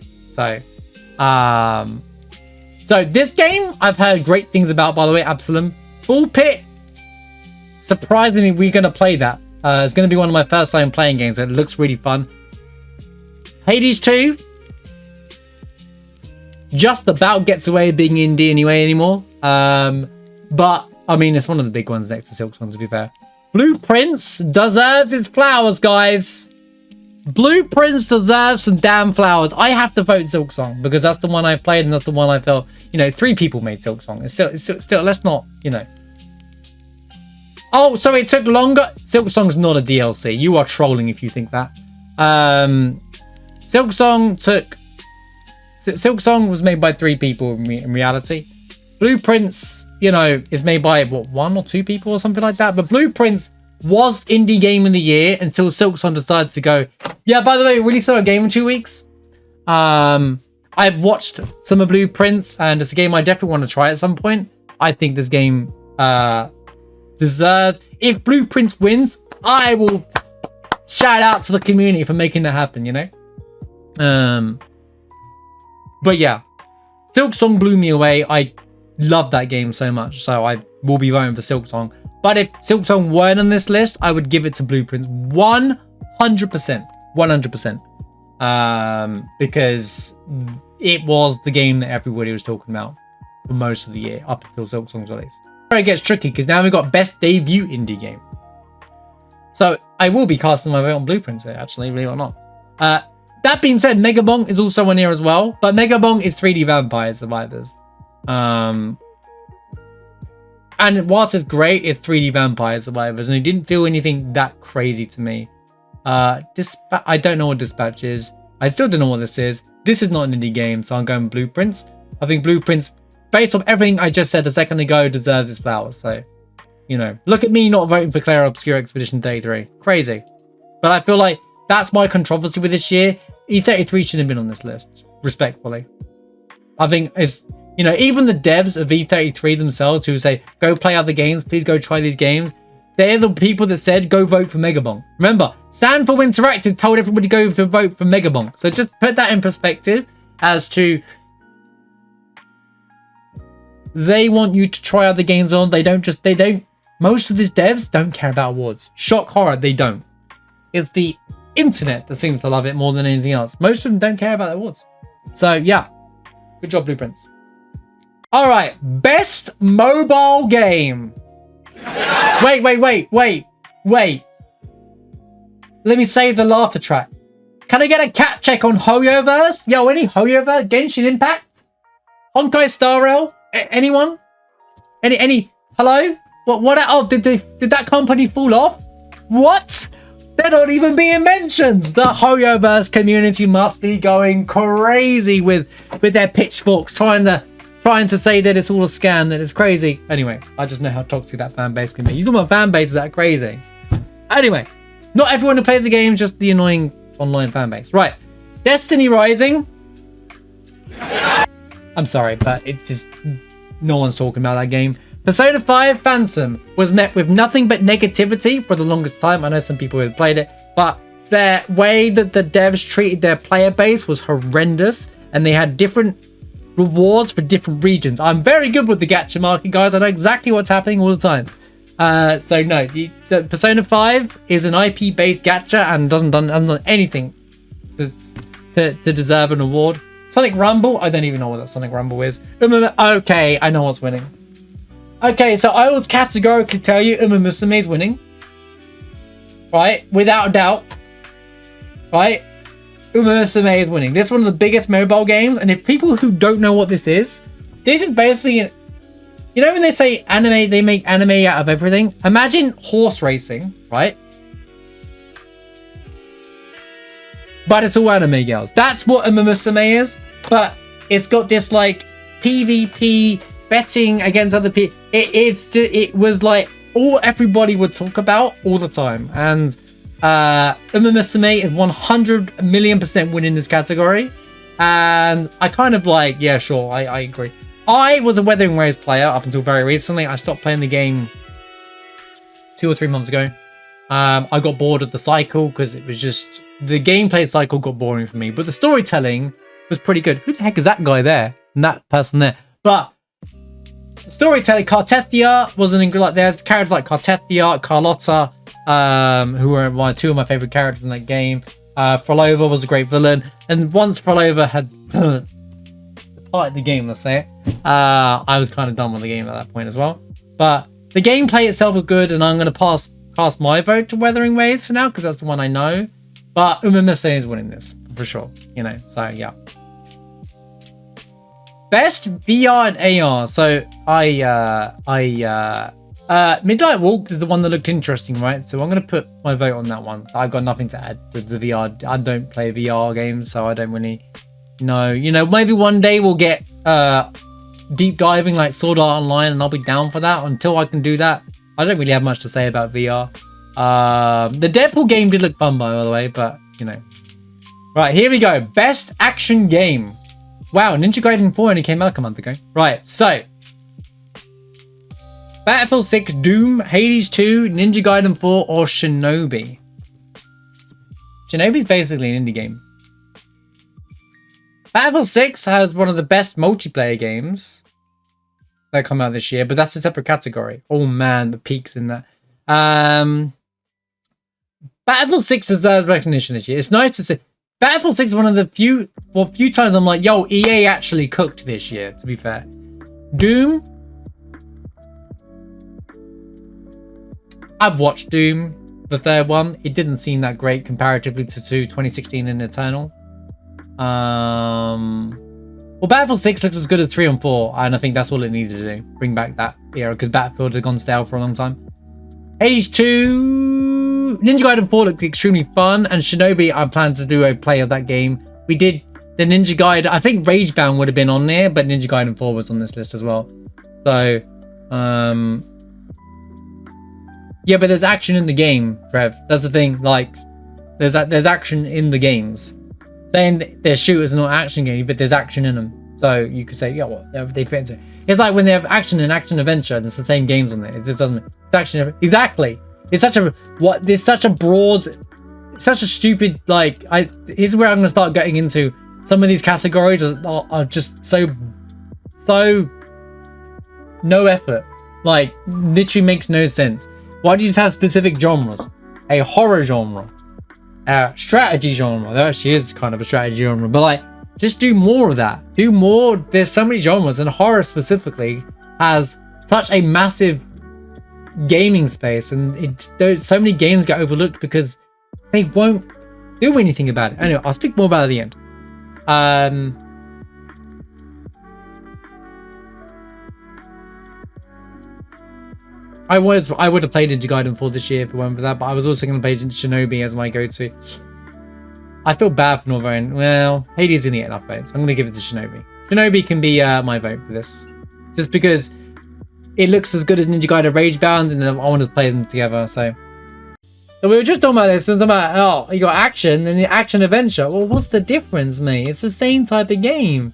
So this game I've heard great things about, by the way. Absalom. Full Pit. Surprisingly, we're going to play that. It's going to be one of my first time playing games. It looks really fun. Hades 2. Just about gets away being indie anymore. But I mean, it's one of the big ones next to Silksong, to be fair. Blueprints deserves its flowers, guys. Blueprints deserves some damn flowers. I have to vote Silksong because that's the one I played and that's the one I felt, 3 people made Silksong. It's still, let's not, Oh, so it took longer. Silksong's not a DLC. You are trolling if you think that. Silksong was made by 3 people in reality. Blueprints, is made by 1 or 2 people or something like that. But Blueprints was indie game of the year until Silksong decided to go, yeah, by the way, we released our game in 2 weeks. I've watched some of Blueprints and it's a game I definitely want to try at some point. I think this game deserves, if Blueprints wins, I will shout out to the community for making that happen, But yeah, Silksong blew me away. I love that game so much, so I will be voting for Silksong. But if Silksong weren't on this list, I would give it to Blueprints 100%. 100%. Because it was the game that everybody was talking about for most of the year, up until Silksong's release. Where it gets tricky, because now we've got Best Debut Indie Game. So I will be casting my vote on Blueprints here, actually, believe it or not. That being said, Megabong is also on here as well. But Megabong is 3D Vampire Survivors. And whilst it's great, it's 3D Vampire Survivors. And it didn't feel anything that crazy to me. I don't know what Dispatch is. I still don't know what this is. This is not an indie game, so I'm going Blueprints. I think Blueprints, based on everything I just said a second ago, deserves its flowers. So, look at me not voting for Claire Obscure Expedition 33. Crazy. But I feel like that's my controversy with this year. E33 shouldn't have been on this list, respectfully. I think it's, even the devs of E33 themselves who say, go play other games, please go try these games. They're the people that said, go vote for Megabong. Remember, Sandful Interactive told everybody to go to vote for Megabong. So just put that in perspective as to, they want you to try other games on. Most of these devs don't care about awards. Shock horror, they don't. It's the internet that seems to love it more than anything else. Most of them don't care about the awards. So yeah, good job, Blueprints. All right, best mobile game. Wait. Let me save the laughter track. Can I get a cat check on Hoyoverse? Yo, any Hoyoverse? Genshin Impact? Honkai Star Rail? Anyone? Any? Hello? What? Oh, did that company fall off? What? They're not even being mentioned. The Hoyoverse community must be going crazy with their pitchforks, trying to say that it's all a scam, that it's crazy. Anyway, I just know how toxic that fan base can be. You talk about fan bases that are crazy. Anyway, not everyone who plays the game, just the annoying online fan base. Right, Destiny Rising. I'm sorry, but it's just, no one's talking about that game. Persona 5 Phantom was met with nothing but negativity for the longest time. I know some people have played it, but the way that the devs treated their player base was horrendous, and they had different rewards for different regions. I'm very good with the gacha market, guys. I know exactly what's happening all the time. So no, the Persona 5 is an IP-based gacha and hasn't done anything to deserve an award. Sonic Rumble, I don't even know what that Sonic Rumble is. Okay, I know what's winning. Okay, so I will categorically tell you Uma Musume is winning. Right? Without a doubt. Right? Uma Musume is winning. This is one of the biggest mobile games, and if people who don't know what this is basically, when they say anime, they make anime out of everything. Imagine horse racing, right? But it's all anime girls. That's what Uma Musume is, but it's got this like PvP betting against other people. It was like everybody would talk about all the time. And Uma Musume is 100 million% winning this category. And I kind of like, yeah, sure, I agree. I was a Wuthering Waves player up until very recently. I stopped playing the game 2 or 3 months ago. I got bored of the cycle because it was just, the gameplay cycle got boring for me, but the storytelling was pretty good. Who the heck is that guy there? And that person there? But the storytelling, Cartethia wasn't like, there's characters like Cartethia, Carlotta, who were two of my favorite characters in that game. Frolova was a great villain, and once Frolova had departed the game, let's say it, I was kind of done with the game at that point as well. But the gameplay itself was good, and I'm going to cast my vote to Wuthering Waves for now because that's the one I know. But Uma Musume is winning this for sure, you know. So yeah. Best VR and AR. So Midnight Walk is the one that looked interesting, right? So I'm going to put my vote on that one. I've got nothing to add with the VR. I don't play VR games, so I don't really know. You know, maybe one day we'll get deep diving like Sword Art Online, and I'll be down for that. Until I can do that, I don't really have much to say about VR. The Deadpool game did look fun, by the way, but you know. Right, here we go. Best action game. Wow, Ninja Gaiden 4 only came out like a month ago. Right, so Battlefield 6, Doom, Hades 2, Ninja Gaiden 4, or Shinobi? Shinobi's basically an indie game. Battlefield 6 has one of the best multiplayer games that come out this year, but that's a separate category. Oh man, the peaks in that. Battlefield 6 deserves recognition this year. It's nice to see. Battlefield 6 is one of the few times I'm like, yo, EA actually cooked this year, to be fair. Doom. I've watched Doom, the third one. It didn't seem that great comparatively to 2016 and Eternal. Well, Battlefield 6 looks as good as 3 and 4, and I think that's all it needed to do. Bring back that era, because Battlefield had gone stale for a long time. Hades 2... Ninja Gaiden 4 looked extremely fun, and Shinobi, I plan to do a play of that game. We did the Ninja Gaiden... I think Ragebound would have been on there, but Ninja Gaiden 4 was on this list as well. So, yeah, but there's action in the game, Trev. That's the thing. Like, there's action in the games. Saying they're shooters and not action games, but there's action in them. So you could say, yeah, well, they fit into it. It's like when they have action and action adventure. There's the same games on there. It just doesn't. It's action. Exactly. It's such a There's such a broad, such a stupid like. Here's where I'm gonna start getting into. Some of these categories are just so no effort. Like literally makes no sense. Why do you just have specific genres? A horror genre, a strategy genre. There actually is kind of a strategy genre, but like, just do more of that. Do more. There's so many genres, and horror specifically has such a massive gaming space, and there's so many games get overlooked because they won't do anything about it. Anyway, I'll speak more about it at the end. I would have played Ninja Gaiden 4 this year if it weren't for that, but I was also going to play Shinobi as my go-to. I feel bad for not voting. Well, Hades didn't get enough votes. I'm going to give it to Shinobi. Shinobi can be my vote for this. Just because it looks as good as Ninja Gaiden Ragebound, and I wanted to play them together, so we were just talking about this. We were talking about, oh, you got action and the action adventure. Well, what's the difference, mate? It's the same type of game.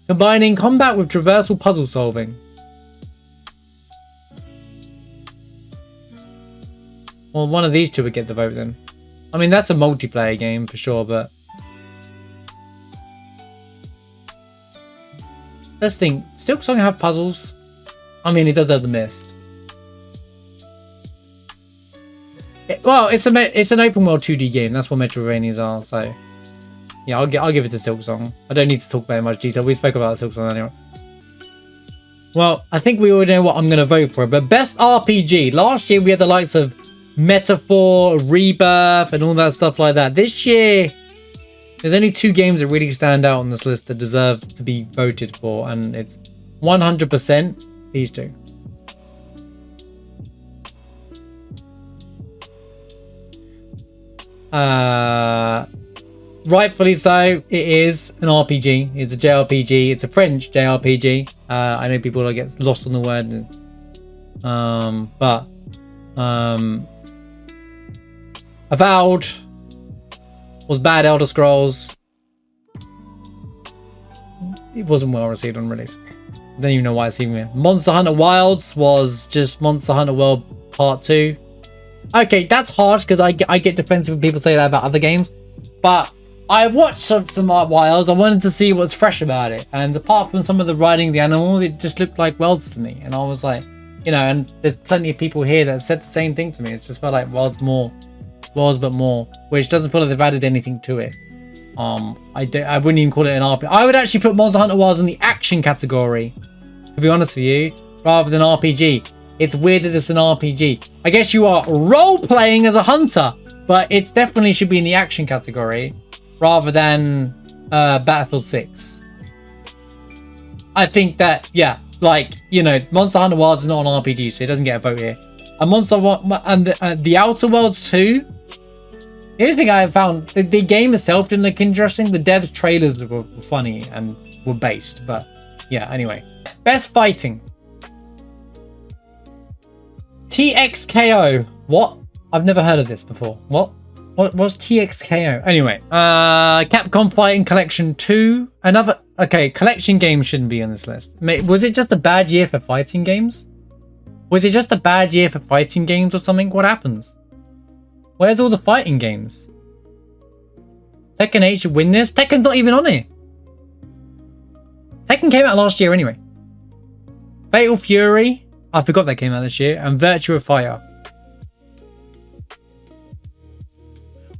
Combining combat with traversal puzzle solving. Well, one of these two would get the vote then. I mean, that's a multiplayer game for sure, but let's think. Silksong have puzzles. I mean, it does have the Mist. Well, it's an open world 2D game. That's what Metroidvanias are. So yeah, I'll give it to Silksong. I don't need to talk about it in much detail. We spoke about Silksong anyway. Well, I think we already know what I'm going to vote for. But best RPG. Last year we had the likes of Metaphor, Rebirth, and all that stuff like that. This year, there's only 2 games that really stand out on this list that deserve to be voted for, and it's 100% these 2. Rightfully so, it is an RPG. It's a JRPG. It's a French JRPG. I know people get lost on the word, but Avowed was bad. Elder Scrolls, it wasn't well received on release. I don't even know why it's even here. Monster Hunter Wilds was just Monster Hunter World Part 2. Okay, that's harsh because I get defensive when people say that about other games. But I watched some Wilds. I wanted to see what's fresh about it. And apart from some of the riding the animals, it just looked like Worlds to me. And I was like, you know, and there's plenty of people here that have said the same thing to me. It's just felt like Worlds but more, which doesn't feel like they've added anything to it. I wouldn't even call it an RPG. I would actually put Monster Hunter Wilds in the action category, to be honest with you, rather than RPG. It's weird that it's an RPG. I guess you are role-playing as a hunter, but it definitely should be in the action category rather than Battlefield 6. I think that, yeah, like, you know, Monster Hunter Wilds is not an RPG, so it doesn't get a vote here. And the Outer Worlds 2, the only thing I found, the game itself didn't look interesting. The devs' trailers were funny and were based, but yeah, anyway. Best fighting. TXKO. What? I've never heard of this before. What's TXKO? Anyway, Capcom Fighting Collection 2. Another, okay, collection games shouldn't be on this list. Was it just a bad year for fighting games? Was it just a bad year for fighting games or something? What happens? Where's all the fighting games? Tekken 8 should win this. Tekken's not even on it. Tekken came out last year anyway. Fatal Fury. I forgot that came out this year. And Virtua Fighter.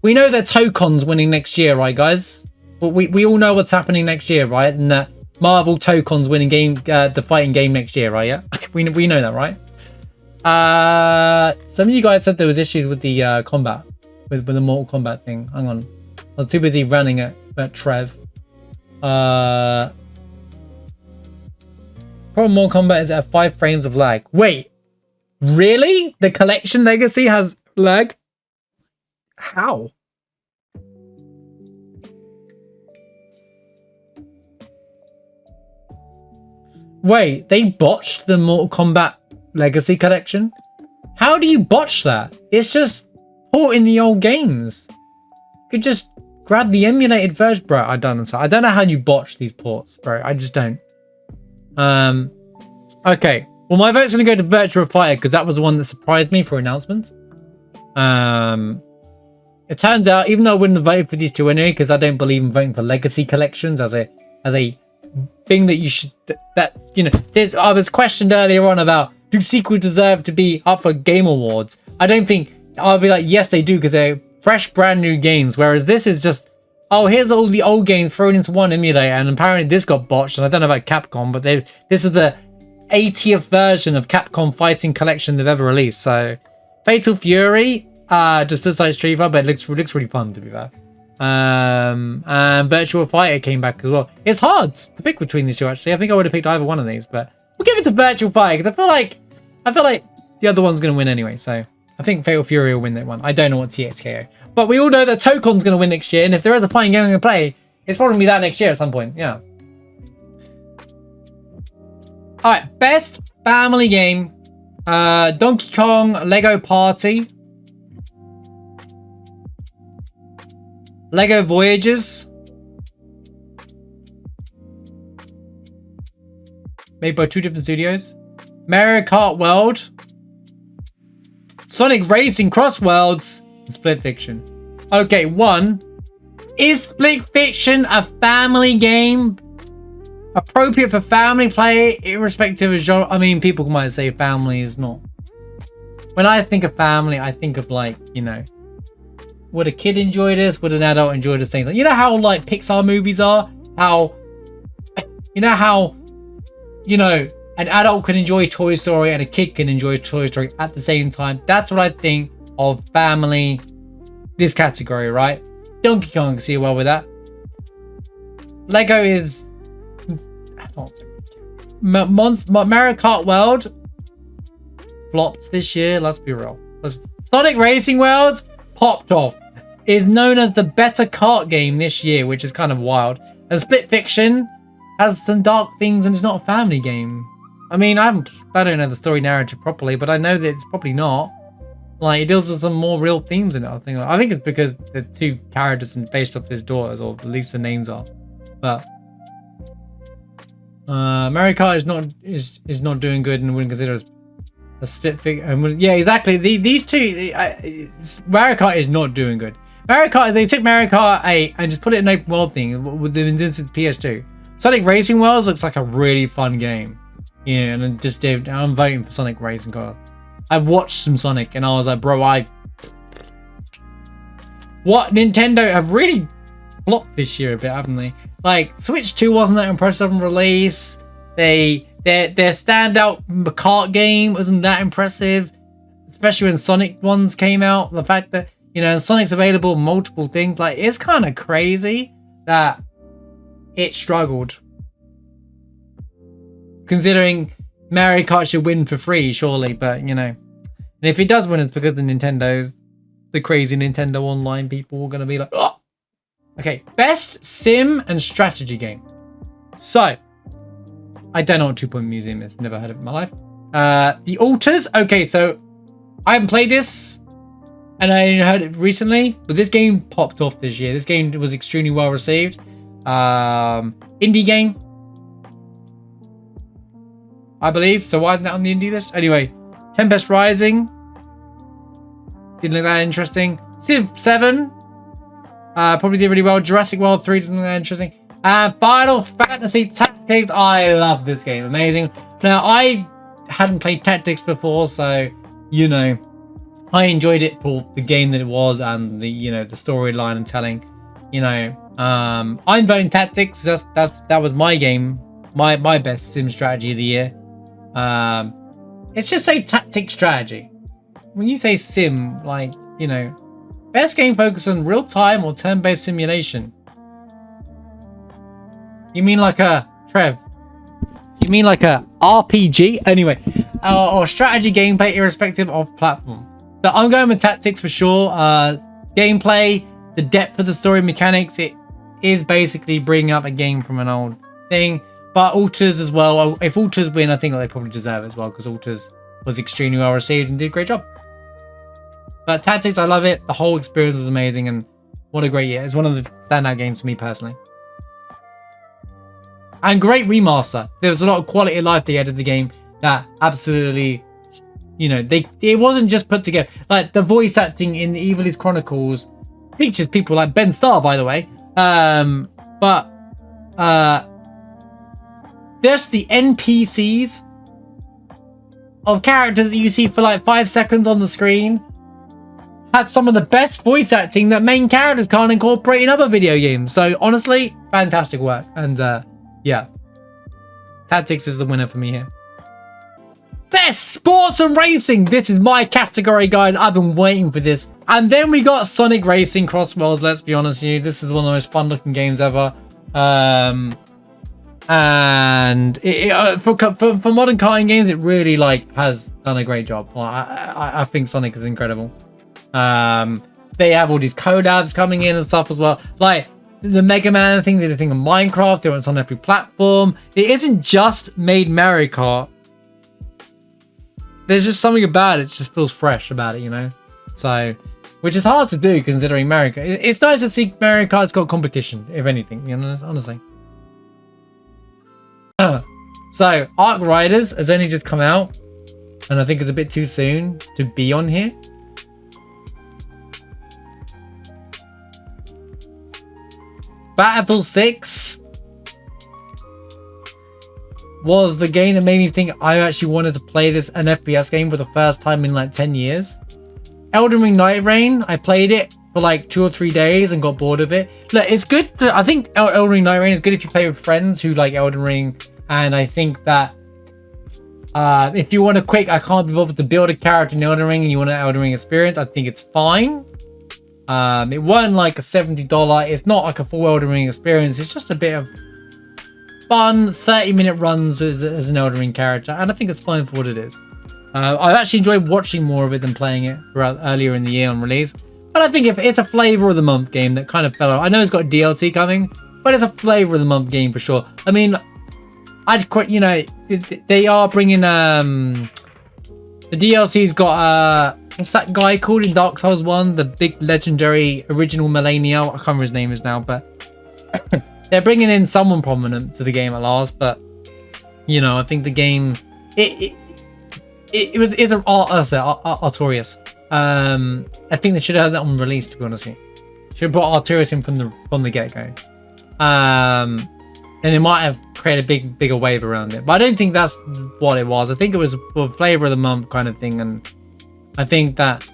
We know that Tokon's winning next year, right, guys? Well, we all know what's happening next year, right? And that Marvel Tokon's winning the fighting game next year, right? Yeah, we know that, right? Some of you guys said there was issues with the combat, with the Mortal Kombat thing. Hang on, I was too busy running at Trev. Problem Mortal Kombat is at 5 frames of lag. Wait, really? The Collection Legacy has lag? How? Wait, they botched the Mortal Kombat Legacy Collection? How do you botch that? It's just porting the old games. You could just grab the emulated version. Bro, I don't know how you botch these ports, bro. I just don't. Okay. Well, my vote's going to go to Virtua Fighter because that was the one that surprised me for announcements. It turns out, even though I wouldn't have voted for these two anyway, because I don't believe in voting for legacy collections as a thing that you should, that's, you know, I was questioned earlier on about, do sequels deserve to be up for Game Awards? I don't think, I'll be like, yes, they do, because they're fresh, brand new games, whereas this is just, oh, here's all the old games thrown into one emulator, and apparently this got botched, and I don't know about Capcom, but this is the 80th version of Capcom Fighting Collection they've ever released, so Fatal Fury, just looks like Street Fighter, but it looks really fun, to be fair. And Virtua Fighter came back as well. It's hard to pick between these two, actually. I think I would have picked either one of these, but we'll give it to Virtua Fighter because I feel like the other one's going to win anyway. So I think Fatal Fury will win that one. I don't know what TXKO, but we all know that Tokon's going to win next year. And if there is a fighting game I'm going to play, it's probably going to be that next year at some point. Yeah. All right, best family game: Donkey Kong Lego Party, Lego Voyages, made by 2 different studios, Mario Kart World, Sonic Racing Cross Worlds, and Split Fiction. Okay, 1. Is Split Fiction a family game? Appropriate for family play, irrespective of genre? I mean, people might say family is not. When I think of family, I think of, like, you know, would a kid enjoy this? Would an adult enjoy the same thing? You know how, like, Pixar movies are? You know, an adult can enjoy Toy Story and a kid can enjoy Toy Story at the same time. That's what I think of family, this category, right? Donkey Kong can see well with that. Lego is... Mario Kart World flopped this year, let's be real. Sonic Racing World popped off. Is known as the better kart game this year, which is kind of wild. And Split Fiction has some dark themes and it's not a family game. I mean, I don't know the story narrative properly, but I know that it's probably not. Like, it deals with some more real themes in it. I think it's because the two characters are based off his daughters, or at least the names are. But Mario Kart is not doing good, and wouldn't consider as a split figure. Yeah, exactly. These two, Mario Kart is not doing good. Mario Kart, they took Mario Kart 8 and just put it in an open world thing with the PS2. Sonic Racing Worlds looks like a really fun game. Yeah, and I'm voting for Sonic Racing Kart. I've watched some Sonic and I was like, bro, what Nintendo have really blocked this year a bit, haven't they? Like, Switch 2 wasn't that impressive on release. Their standout kart game wasn't that impressive, especially when Sonic ones came out. The fact that, you know, Sonic's available multiple things, like, it's kind of crazy that it struggled. Considering Mario Kart should win for free, surely, but, you know. And if it does win, it's because the crazy Nintendo Online people are going to be like, oh! Okay, best sim and strategy game. So, I don't know what 2 Point Museum is. Never heard of it in my life. The Alters. Okay, so I haven't played this, and I heard it recently, but this game popped off this year. This game was extremely well received. Indie game, I believe. So why isn't that on the indie list? Anyway, Tempest Rising. Didn't look that interesting. Civ 7. Probably did really well. Jurassic World 3 doesn't look that interesting. And Final Fantasy Tactics. I love this game. Amazing. Now, I hadn't played Tactics before, so, you know, I enjoyed it for the game that it was and the, you know, the storyline and telling, you know. I'm voting Tactics. That was my game. My best sim strategy of the year. Let's just say Tactics strategy. When you say sim, like, you know, best game focused on real-time or turn-based simulation. You mean like a Trev? You mean like a RPG? Anyway, or strategy gameplay irrespective of platform. So I'm going with Tactics for sure. Gameplay, the depth of the story mechanics, it is basically bringing up a game from an old thing. But Alters as well. If Alters win, I think they probably deserve it as well, because Alters was extremely well received and did a great job. But Tactics, I love it. The whole experience was amazing, and what a great year. It's one of the standout games for me personally. And great remaster. There was a lot of quality of life they added to the game that absolutely, you know, it wasn't just put together. Like, the voice acting in the Evil East Chronicles features people like Ben Starr, by the way. But just the NPCs of characters that you see for like 5 seconds on the screen had some of the best voice acting that main characters can't incorporate in other video games. So honestly, fantastic work. And yeah, Tactics is the winner for me here. Best sports and racing. This is my category, guys. I've been waiting for this. And then we got Sonic Racing Cross Worlds. Let's be honest with you, this is one of the most fun looking games ever. And for modern karting games, it really like has done a great job. I think Sonic is incredible. They have all these collabs coming in and stuff as well. Like the Mega Man thing, they did a thing on Minecraft. They went on every platform. It isn't just made Mario Kart. There's just something about it, just feels fresh about it, you know. So, which is hard to do considering Mario Kart. It's nice to see Mario Kart's got competition, if anything, you know, honestly. So, Arc Riders has only just come out, and I think it's a bit too soon to be on here. Battlefield 6 was the game that made me think I actually wanted to play an FPS game for the first time in like 10 years. Elden Ring Night Rain, I played it for like 2 or 3 days and got bored of it. Look, it's good. I think Elden Ring Night Rain is good if you play with friends who like Elden Ring. And I think that if you want a quick, I can't be bothered to build a character in Elden Ring and you want an Elden Ring experience, I think it's fine. It wasn't like a $70. It's not like a full Elden Ring experience. It's just a bit of fun 30-minute runs as an Elden Ring character, and I think it's fine for what it is. I've actually enjoyed watching more of it than playing it throughout earlier in the year on release. But I think if it's a flavor of the month game that kind of fell out. I know it's got DLC coming, but it's a flavor of the month game for sure. I mean, I'd quite, you know, they are bringing the DLC's got what's that guy called in Dark Souls 1? The big legendary original Millennial. I can't remember his name is now, but they're bringing in someone prominent to the game at last. But you know, I think the game it's Artorias. I think they should have had that on release, to be honest with you. Should have brought Artorias in from the get-go. And it might have created a bigger wave around it. But I don't think that's what it was. I think it was a flavor of the month kind of thing, and I think that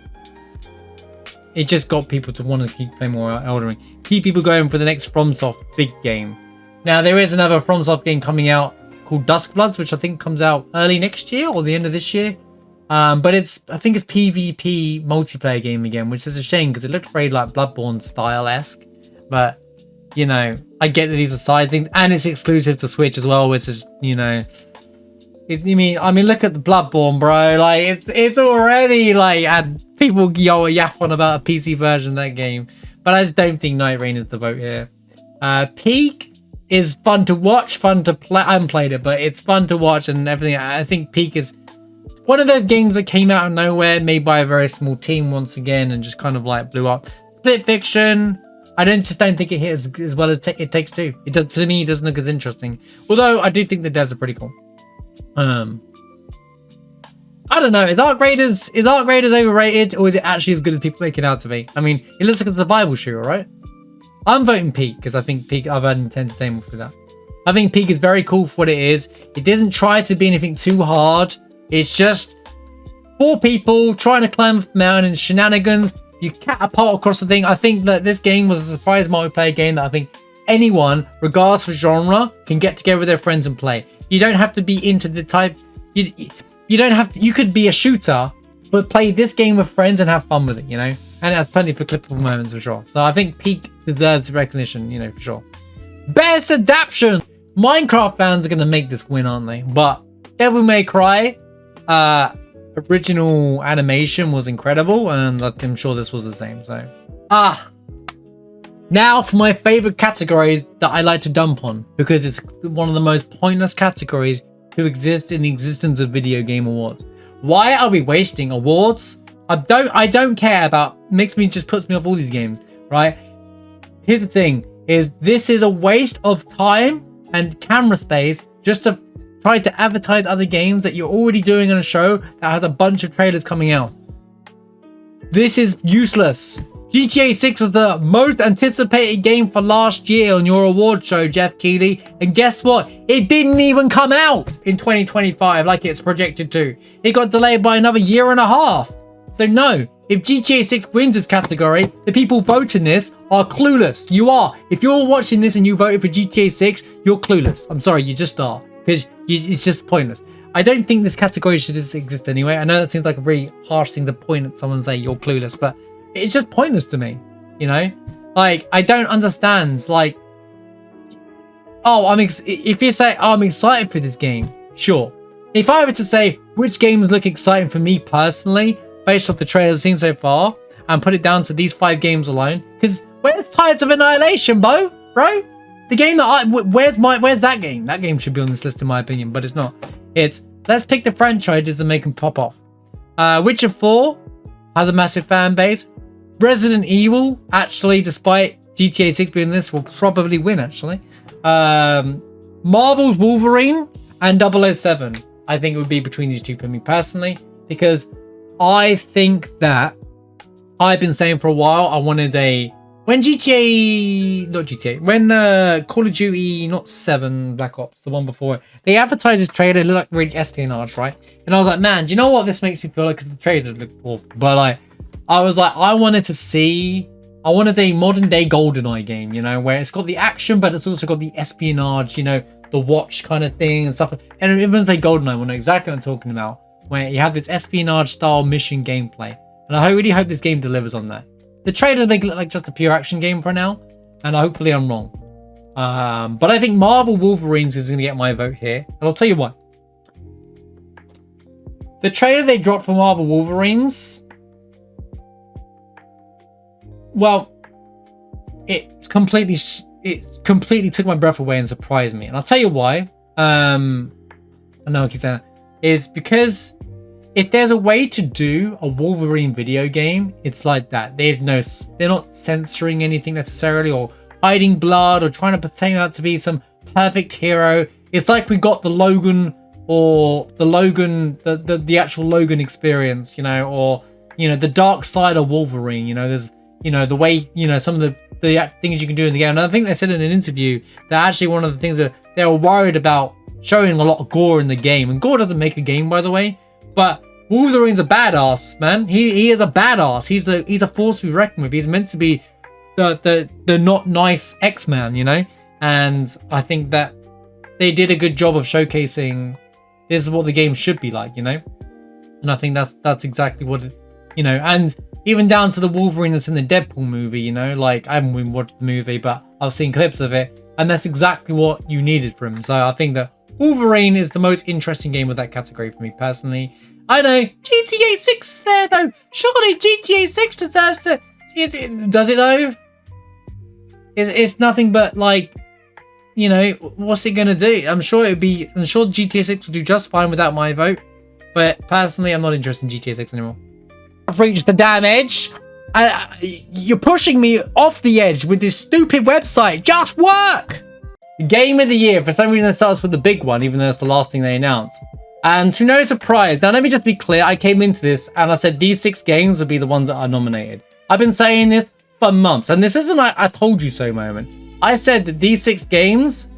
it just got people to want to keep playing more Elden Ring. Keep people going for the next FromSoft big game. Now, there is another FromSoft game coming out called Duskbloods, which I think comes out early next year or the end of this year. But I think it's PvP multiplayer game again, which is a shame because it looked very like Bloodborne style-esque. But, you know, I get that these are side things, and it's exclusive to Switch as well, which is, you know, I mean, look at the Bloodborne, bro. Like, it's already like had people yap on about a PC version of that game. But I just don't think Night Rain is the vote here. Peak is fun to watch, fun to play. I haven't played it, but it's fun to watch and everything. I think Peak is one of those games that came out of nowhere, made by a very small team once again, and just kind of like blew up. Split Fiction, I don't think it hit as well as It Takes Two. It does, to me, it doesn't look as interesting. Although I do think the devs are pretty cool. I don't know. Is Arc Raiders overrated, or is it actually as good as people make it out to be? I mean, it looks like a survival shooter, right? I'm voting Peak because I think Peak, I've had entertainment for that. I think Peak is very cool for what it is. It doesn't try to be anything too hard. It's just 4 people trying to climb up a mountain and shenanigans. You catapult across the thing. I think that this game was a surprise multiplayer game that I think anyone, regardless of genre, can get together with their friends and play. You don't have to be into the type. You don't have to. You could be a shooter, but play this game with friends and have fun with it. You know, and it has plenty for clippable moments for sure. So I think Peak deserves recognition. You know, for sure. Best adaptation. Minecraft fans are gonna make this win, aren't they? But Devil May Cry, original animation was incredible, and I'm sure this was the same. So, now for my favorite category that I like to dump on, because it's one of the most pointless categories to exist in the existence of video game awards. Why are we wasting awards? I don't care about. Just puts me off all these games, right? Here's the thing: is this is a waste of time and camera space just to try to advertise other games that you're already doing on a show that has a bunch of trailers coming out. This is useless. GTA 6 was the most anticipated game for last year on your award show, Jeff Keighley. And guess what? It didn't even come out in 2025 like it's projected to. It got delayed by another year and a half. So no, if GTA 6 wins this category, the people voting this are clueless. You are. If you're watching this and you voted for GTA 6, you're clueless. I'm sorry, you just are. Because it's just pointless. I don't think this category should exist anyway. I know that seems like a very harsh thing to point at someone and say you're clueless, but it's just pointless to me, you know? Like, I don't understand. Like, if you say, I'm excited for this game, sure. If I were to say which games look exciting for me personally, based off the trailers I've seen so far, and put it down to these 5 games alone, because where's Tides of Annihilation, bro? The game that where's that game? That game should be on this list in my opinion, but it's not. It's let's pick the franchises and make them pop off. Witcher 4 has a massive fan base. Resident Evil, actually, despite GTA 6 being this, will probably win, actually. Marvel's Wolverine and 007. I think it would be between these two for me personally, because I think that I've been saying for a while I wanted when Call of Duty, not 7, Black Ops, the one before it, they advertised this trailer, it looked like really espionage, right? And I was like, man, do you know what this makes me feel like? Because the trailer looked awful. But like, I was like, I wanted a modern day GoldenEye game, you know, where it's got the action, but it's also got the espionage, you know, the watch kind of thing and stuff. And everyone's played GoldenEye will know exactly what I'm talking about, where you have this espionage style mission gameplay. And I really hope this game delivers on that. The trailer make it look like just a pure action game for now, and hopefully I'm wrong. But I think Marvel Wolverines is going to get my vote here, and I'll tell you why. The trailer they dropped for Marvel Wolverines, well, it completely took my breath away and surprised me, and I'll tell you why. I know I keep saying that. Is because if there's a way to do a Wolverine video game, it's like that. They're not censoring anything necessarily, or hiding blood, or trying to pretend out to be some perfect hero. It's like we got the Logan, or the actual Logan experience, you know, or, you know, the dark side of Wolverine. You know, there's, you know, the way, you know, some of the things you can do in the game. And I think they said in an interview that actually one of the things that they were worried about showing a lot of gore in the game. And gore doesn't make a game, by the way. But Wolverine's a badass, man. He is a badass. He's a force to be reckoned with. He's meant to be the not nice X-Man, you know. And I think that they did a good job of showcasing this is what the game should be like, you know. And I think that's exactly what it, you know. And even down to the Wolverine that's in the Deadpool movie, you know. Like, I haven't even watched the movie, but I've seen clips of it, and that's exactly what you needed from him. So I think that Wolverine is the most interesting game of that category for me personally. I know GTA 6 is there though. Surely GTA 6 deserves to. Does it though? It's nothing but, like, you know, what's it gonna do? I'm sure GTA 6 will do just fine without my vote. But personally, I'm not interested in GTA 6 anymore. I've reached the damn edge. You're pushing me off the edge with this stupid website. Just work. Game of the year, for some reason it starts with the big one, even though it's the last thing they announced. And to no surprise, now let me just be clear, I came into this and I said these 6 games would be the ones that are nominated. I've been saying this for months, and this isn't like I told you so moment. I said that these 6 games,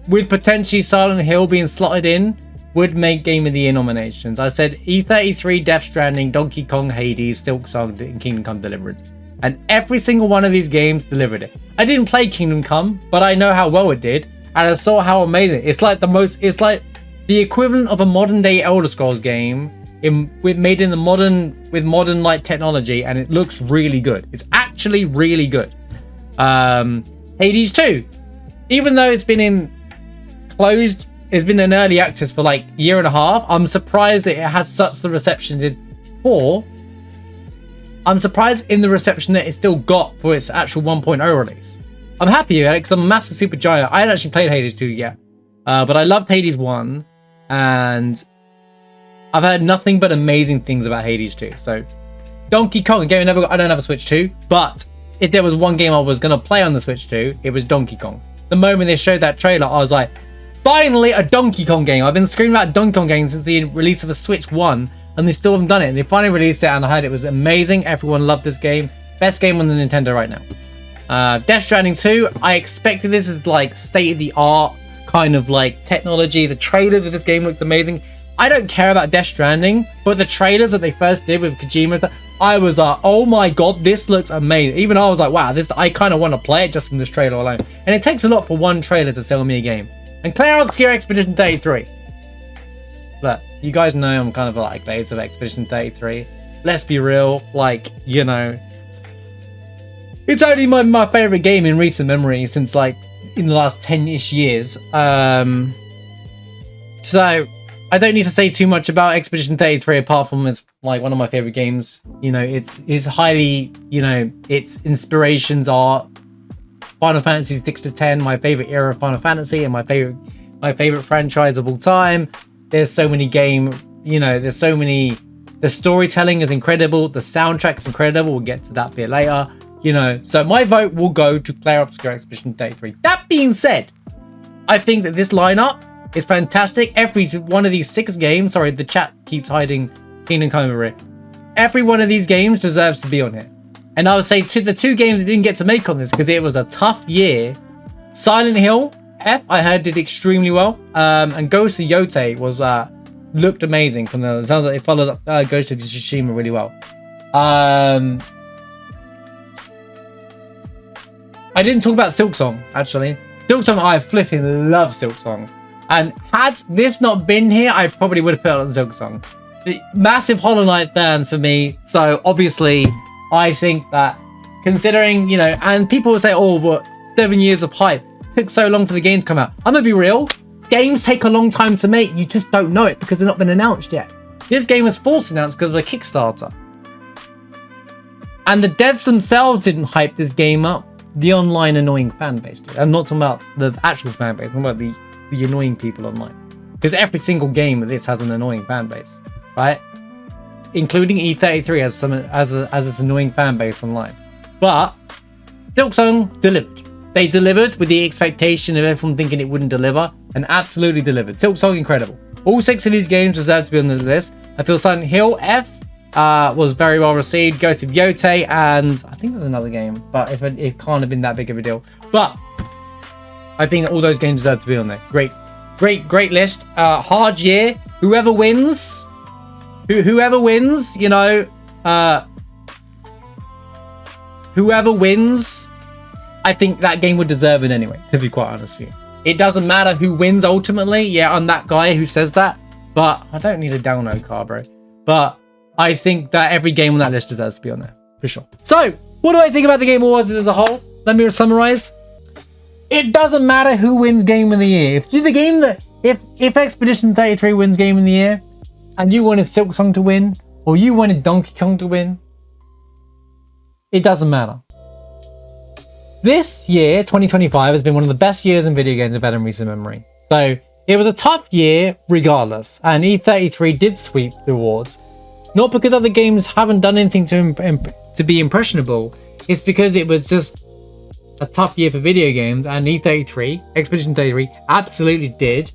with potentially Silent Hill being slotted in, would make Game of the Year nominations. I said E33, Death Stranding, Donkey Kong, Hades, Silksong, and Kingdom Come Deliverance. And every single one of these games delivered it. I didn't play Kingdom Come, but I know how well it did, and I saw how amazing. It's like the equivalent of a modern day Elder Scrolls game made in the modern like technology, and it looks really good. It's actually really good. Hades 2, even though it's been in early access for like a year and a half, I'm surprised that it had such the reception it did for. I'm surprised in the reception that it still got for its actual 1.0 release. I'm happy with it because I'm a massive super giant. I hadn't actually played Hades 2 yet, but I loved Hades 1, and I've heard nothing but amazing things about Hades 2. So Donkey Kong, a game I don't have a Switch 2, but if there was one game I was going to play on the Switch 2, it was Donkey Kong. The moment they showed that trailer, I was like, finally a Donkey Kong game. I've been screaming about Donkey Kong games since the release of the Switch 1, and they still haven't done it. And they finally released it, and I heard it was amazing. Everyone loved this game. Best game on the Nintendo right now. Death Stranding 2, I expected this as like state-of-the-art kind of like technology. The trailers of this game looked amazing. I don't care about Death Stranding, but the trailers that they first did with Kojima, I was like, oh my god, this looks amazing. Even I was like, wow, I kind of want to play it just from this trailer alone. And it takes a lot for one trailer to sell me a game. And Claire Obscure Expedition 33. Look, you guys know I'm kind of like blades of Expedition 33. Let's be real, like, you know, it's only my favorite game in recent memory since like in the last 10-ish years. So I don't need to say too much about Expedition 33 apart from it's like one of my favorite games. You know, it's highly, you know, its inspirations are Final Fantasy 6 to 10, my favorite era of Final Fantasy, and my favorite franchise of all time. There's so many the storytelling is incredible, the soundtrack is incredible. We'll get to that bit later. You know, so my vote will go to Claire Obscure Expedition 33. That being said, I think that this lineup is fantastic. Every one of these 6 games, sorry, the chat keeps hiding Kingdom Come over it. Every one of these games deserves to be on here. And I would say to the 2 games that didn't get to make on this because it was a tough year. Silent Hill F, I heard, did extremely well. And Ghost of Yote was looked amazing. It sounds like it followed up Ghost of Tsushima really well. I didn't talk about Silksong, actually. Silksong, I flipping love Silksong. And had this not been here, I probably would have put it on Silksong. Massive Hollow Knight fan for me. So obviously, I think that considering, you know, and people will say, oh, what, 7 years of hype. It took so long for the game to come out. I'm going to be real. Games take a long time to make. You just don't know it because they're not been announced yet. This game was forced announced because of a Kickstarter. And the devs themselves didn't hype this game up. The online annoying fan base did. I'm not talking about the actual fan base. I'm talking about the annoying people online. Because every single game of this has an annoying fan base. right? Including E33 as its annoying fan base online. But Silksong delivered. They delivered with the expectation of everyone thinking it wouldn't deliver, and absolutely delivered. Silksong, incredible. All 6 of these games deserve to be on the list. I feel Silent Hill F was very well received. Ghost of Yotei, and I think there's another game, but it can't have been that big of a deal. But I think all those games deserve to be on there. Great list. Hard year. Whoever wins, you know, whoever wins, I think that game would deserve it anyway, to be quite honest with you. It doesn't matter who wins ultimately. Yeah, I'm that guy who says that, but I don't need a download card, bro. But I think that every game on that list deserves to be on there, for sure. So, what do I think about the Game Awards as a whole? Let me summarize. It doesn't matter who wins Game of the Year. If you're the game that, if Expedition 33 wins Game of the Year, and you wanted Silksong to win, or you wanted Donkey Kong to win, it doesn't matter. This year, 2025, has been one of the best years in video games I've had in recent memory. So, it was a tough year regardless, and E33 did sweep the awards. Not because other games haven't done anything to be impressionable, it's because it was just a tough year for video games, and E33, Expedition 33, absolutely did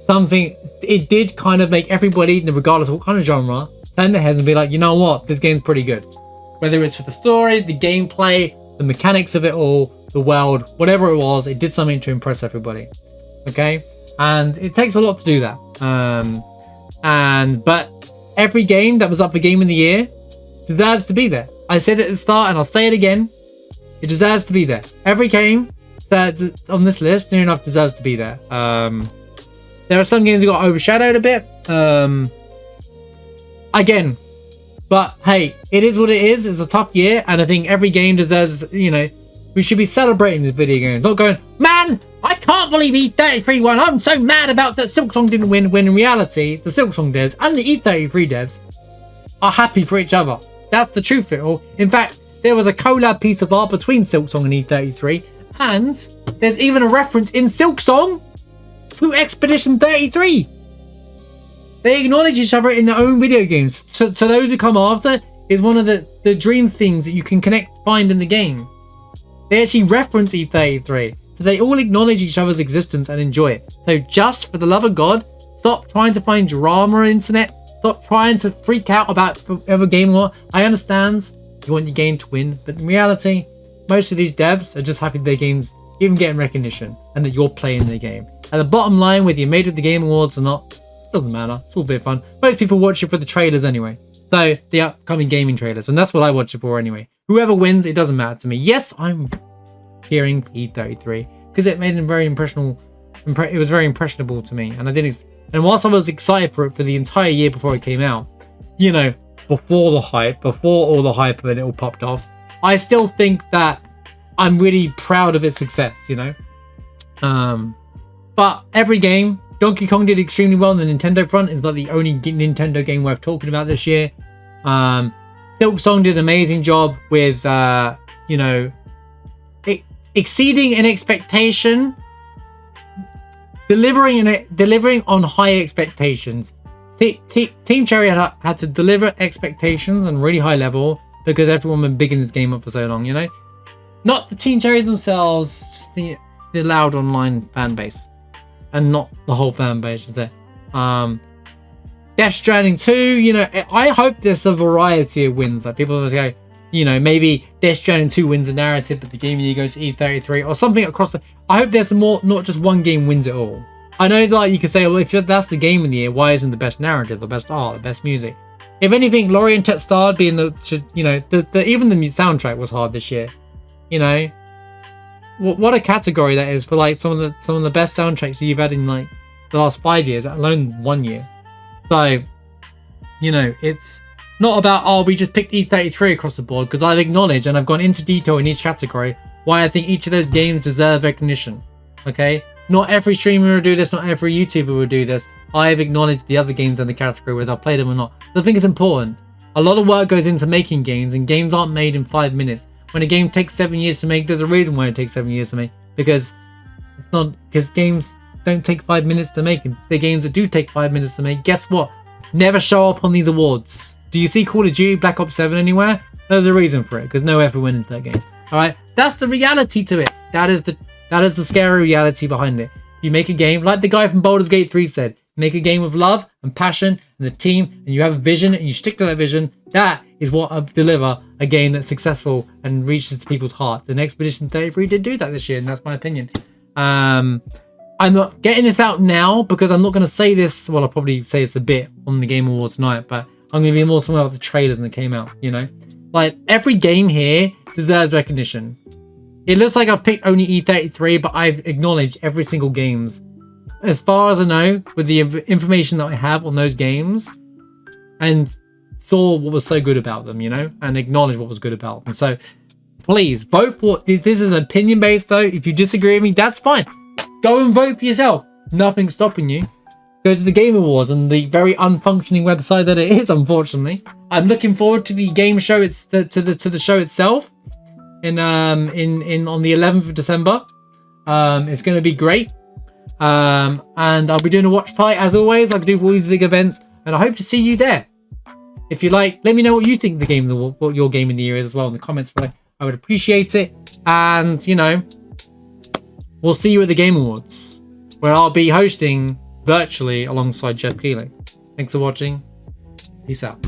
something. It did kind of make everybody, regardless of what kind of genre, turn their heads and be like, you know what, this game's pretty good. Whether it's for the story, the gameplay, the mechanics of it all, the world, whatever it was, it did something to impress everybody. Okay? And it takes a lot to do that. But every game that was up for Game of the Year deserves to be there. I said it at the start and I'll say it again. It deserves to be there. Every game that's on this list, near enough, deserves to be there. There are some games that got overshadowed a bit. Again, but hey, it is what it is. It's a tough year, and I think every game deserves, you know, we should be celebrating these video games, not going, man, I can't believe E33 won. I'm so mad about that Silksong didn't win. When in reality, the Silksong devs and the E33 devs are happy for each other. That's the truth of it all. In fact, there was a collab piece of art between Silksong and E33, and there's even a reference in Silksong to Expedition 33. They acknowledge each other in their own video games. So those who come after is one of the dream things that you can find in the game. They actually reference E33. So they all acknowledge each other's existence and enjoy it. So just for the love of God, stop trying to find drama on the internet. Stop trying to freak out about whatever game or I understand you want your game to win, but in reality, most of these devs are just happy their games even getting recognition and that you're playing the game. At the bottom line, whether you made it the Game Awards or not, doesn't matter. It's all a bit of fun. Most people watch it for the trailers anyway. So the upcoming gaming trailers, and that's what I watch it for anyway. Whoever wins, it doesn't matter to me. Yes, I'm cheering for E33 because it made him very impressionable. It was very impressionable to me, and I didn't. And whilst I was excited for it for the entire year before it came out, you know, before all the hype and it all popped off, I still think that I'm really proud of its success, you know. But every game, Donkey Kong did extremely well on the Nintendo front. It's not the only Nintendo game worth talking about this year. Silksong did an amazing job with, you know, exceeding an expectation, delivering on high expectations. Team Cherry had to deliver expectations on really high level because everyone been bigging this game up for so long, you know? Not the Team Cherry themselves, just the loud online fan base. And not the whole fan base, is it? Death Stranding 2, you know, I hope there's a variety of wins. Like people always go, you know, maybe Death Stranding 2 wins the narrative, but the Game of the Year goes to E33 or something across the... I hope there's more, not just one game wins it all. I know, like, you could say, well, if that's the Game of the Year, why isn't the best narrative, the best art, the best music? If anything, Laurie and Tetstard being the, you know, even the soundtrack was hard this year. You know, what a category that is for like some of the best soundtracks you've had in like the last 5 years, let alone 1 year. So, you know, it's not about, oh, we just picked E33 across the board, because I've acknowledged and I've gone into detail in each category why I think each of those games deserve recognition. Okay, not every streamer will do this, not every YouTuber will do this. I have acknowledged the other games in the category, whether I play them or not. I think it's important. A lot of work goes into making games, and games aren't made in 5 minutes. When a game takes 7 years to make, there's a reason why it takes 7 years to make, because it's not, because games don't take 5 minutes to make. The games that do take 5 minutes to make, guess what? never show up on these awards. Do you see Call of Duty Black Ops 7 anywhere? There's a reason for it, because no effort went into that game. All right, that's the reality to it. That is the scary reality behind it. You make a game like the guy from Baldur's Gate 3 said. Make a game with love and passion and a team, and you have a vision and you stick to that vision. That is what deliver a game that's successful and reaches people's hearts. And Expedition 33 did do that this year, and that's my opinion. I'm not getting this out now because I'm not going to say this. Well, I'll probably say this a bit on the Game Awards tonight, but I'm going to be more talking about the trailers that came out. You know, like every game here deserves recognition. It looks like I've picked only E33, but I've acknowledged every single game's. As far as I know, with the information that I have on those games, and saw what was so good about them, you know, and acknowledge what was good about them. So please vote for this. This is an opinion based though. If you disagree with me, that's fine. Go and vote for yourself. Nothing's stopping you. Go to the Game Awards and the very unfunctioning website that it is, unfortunately. I'm looking forward to the game show. It's to the show itself in on the 11th of December. It's going to be great. And I'll be doing a watch party as always, like I do for all these big events, and I hope to see you there. If you like, let me know what you think what your game of the year is as well in the comments below. I would appreciate it. And you know, we'll see you at the Game Awards, where I'll be hosting virtually alongside Jeff Keighley. Thanks for watching. Peace out.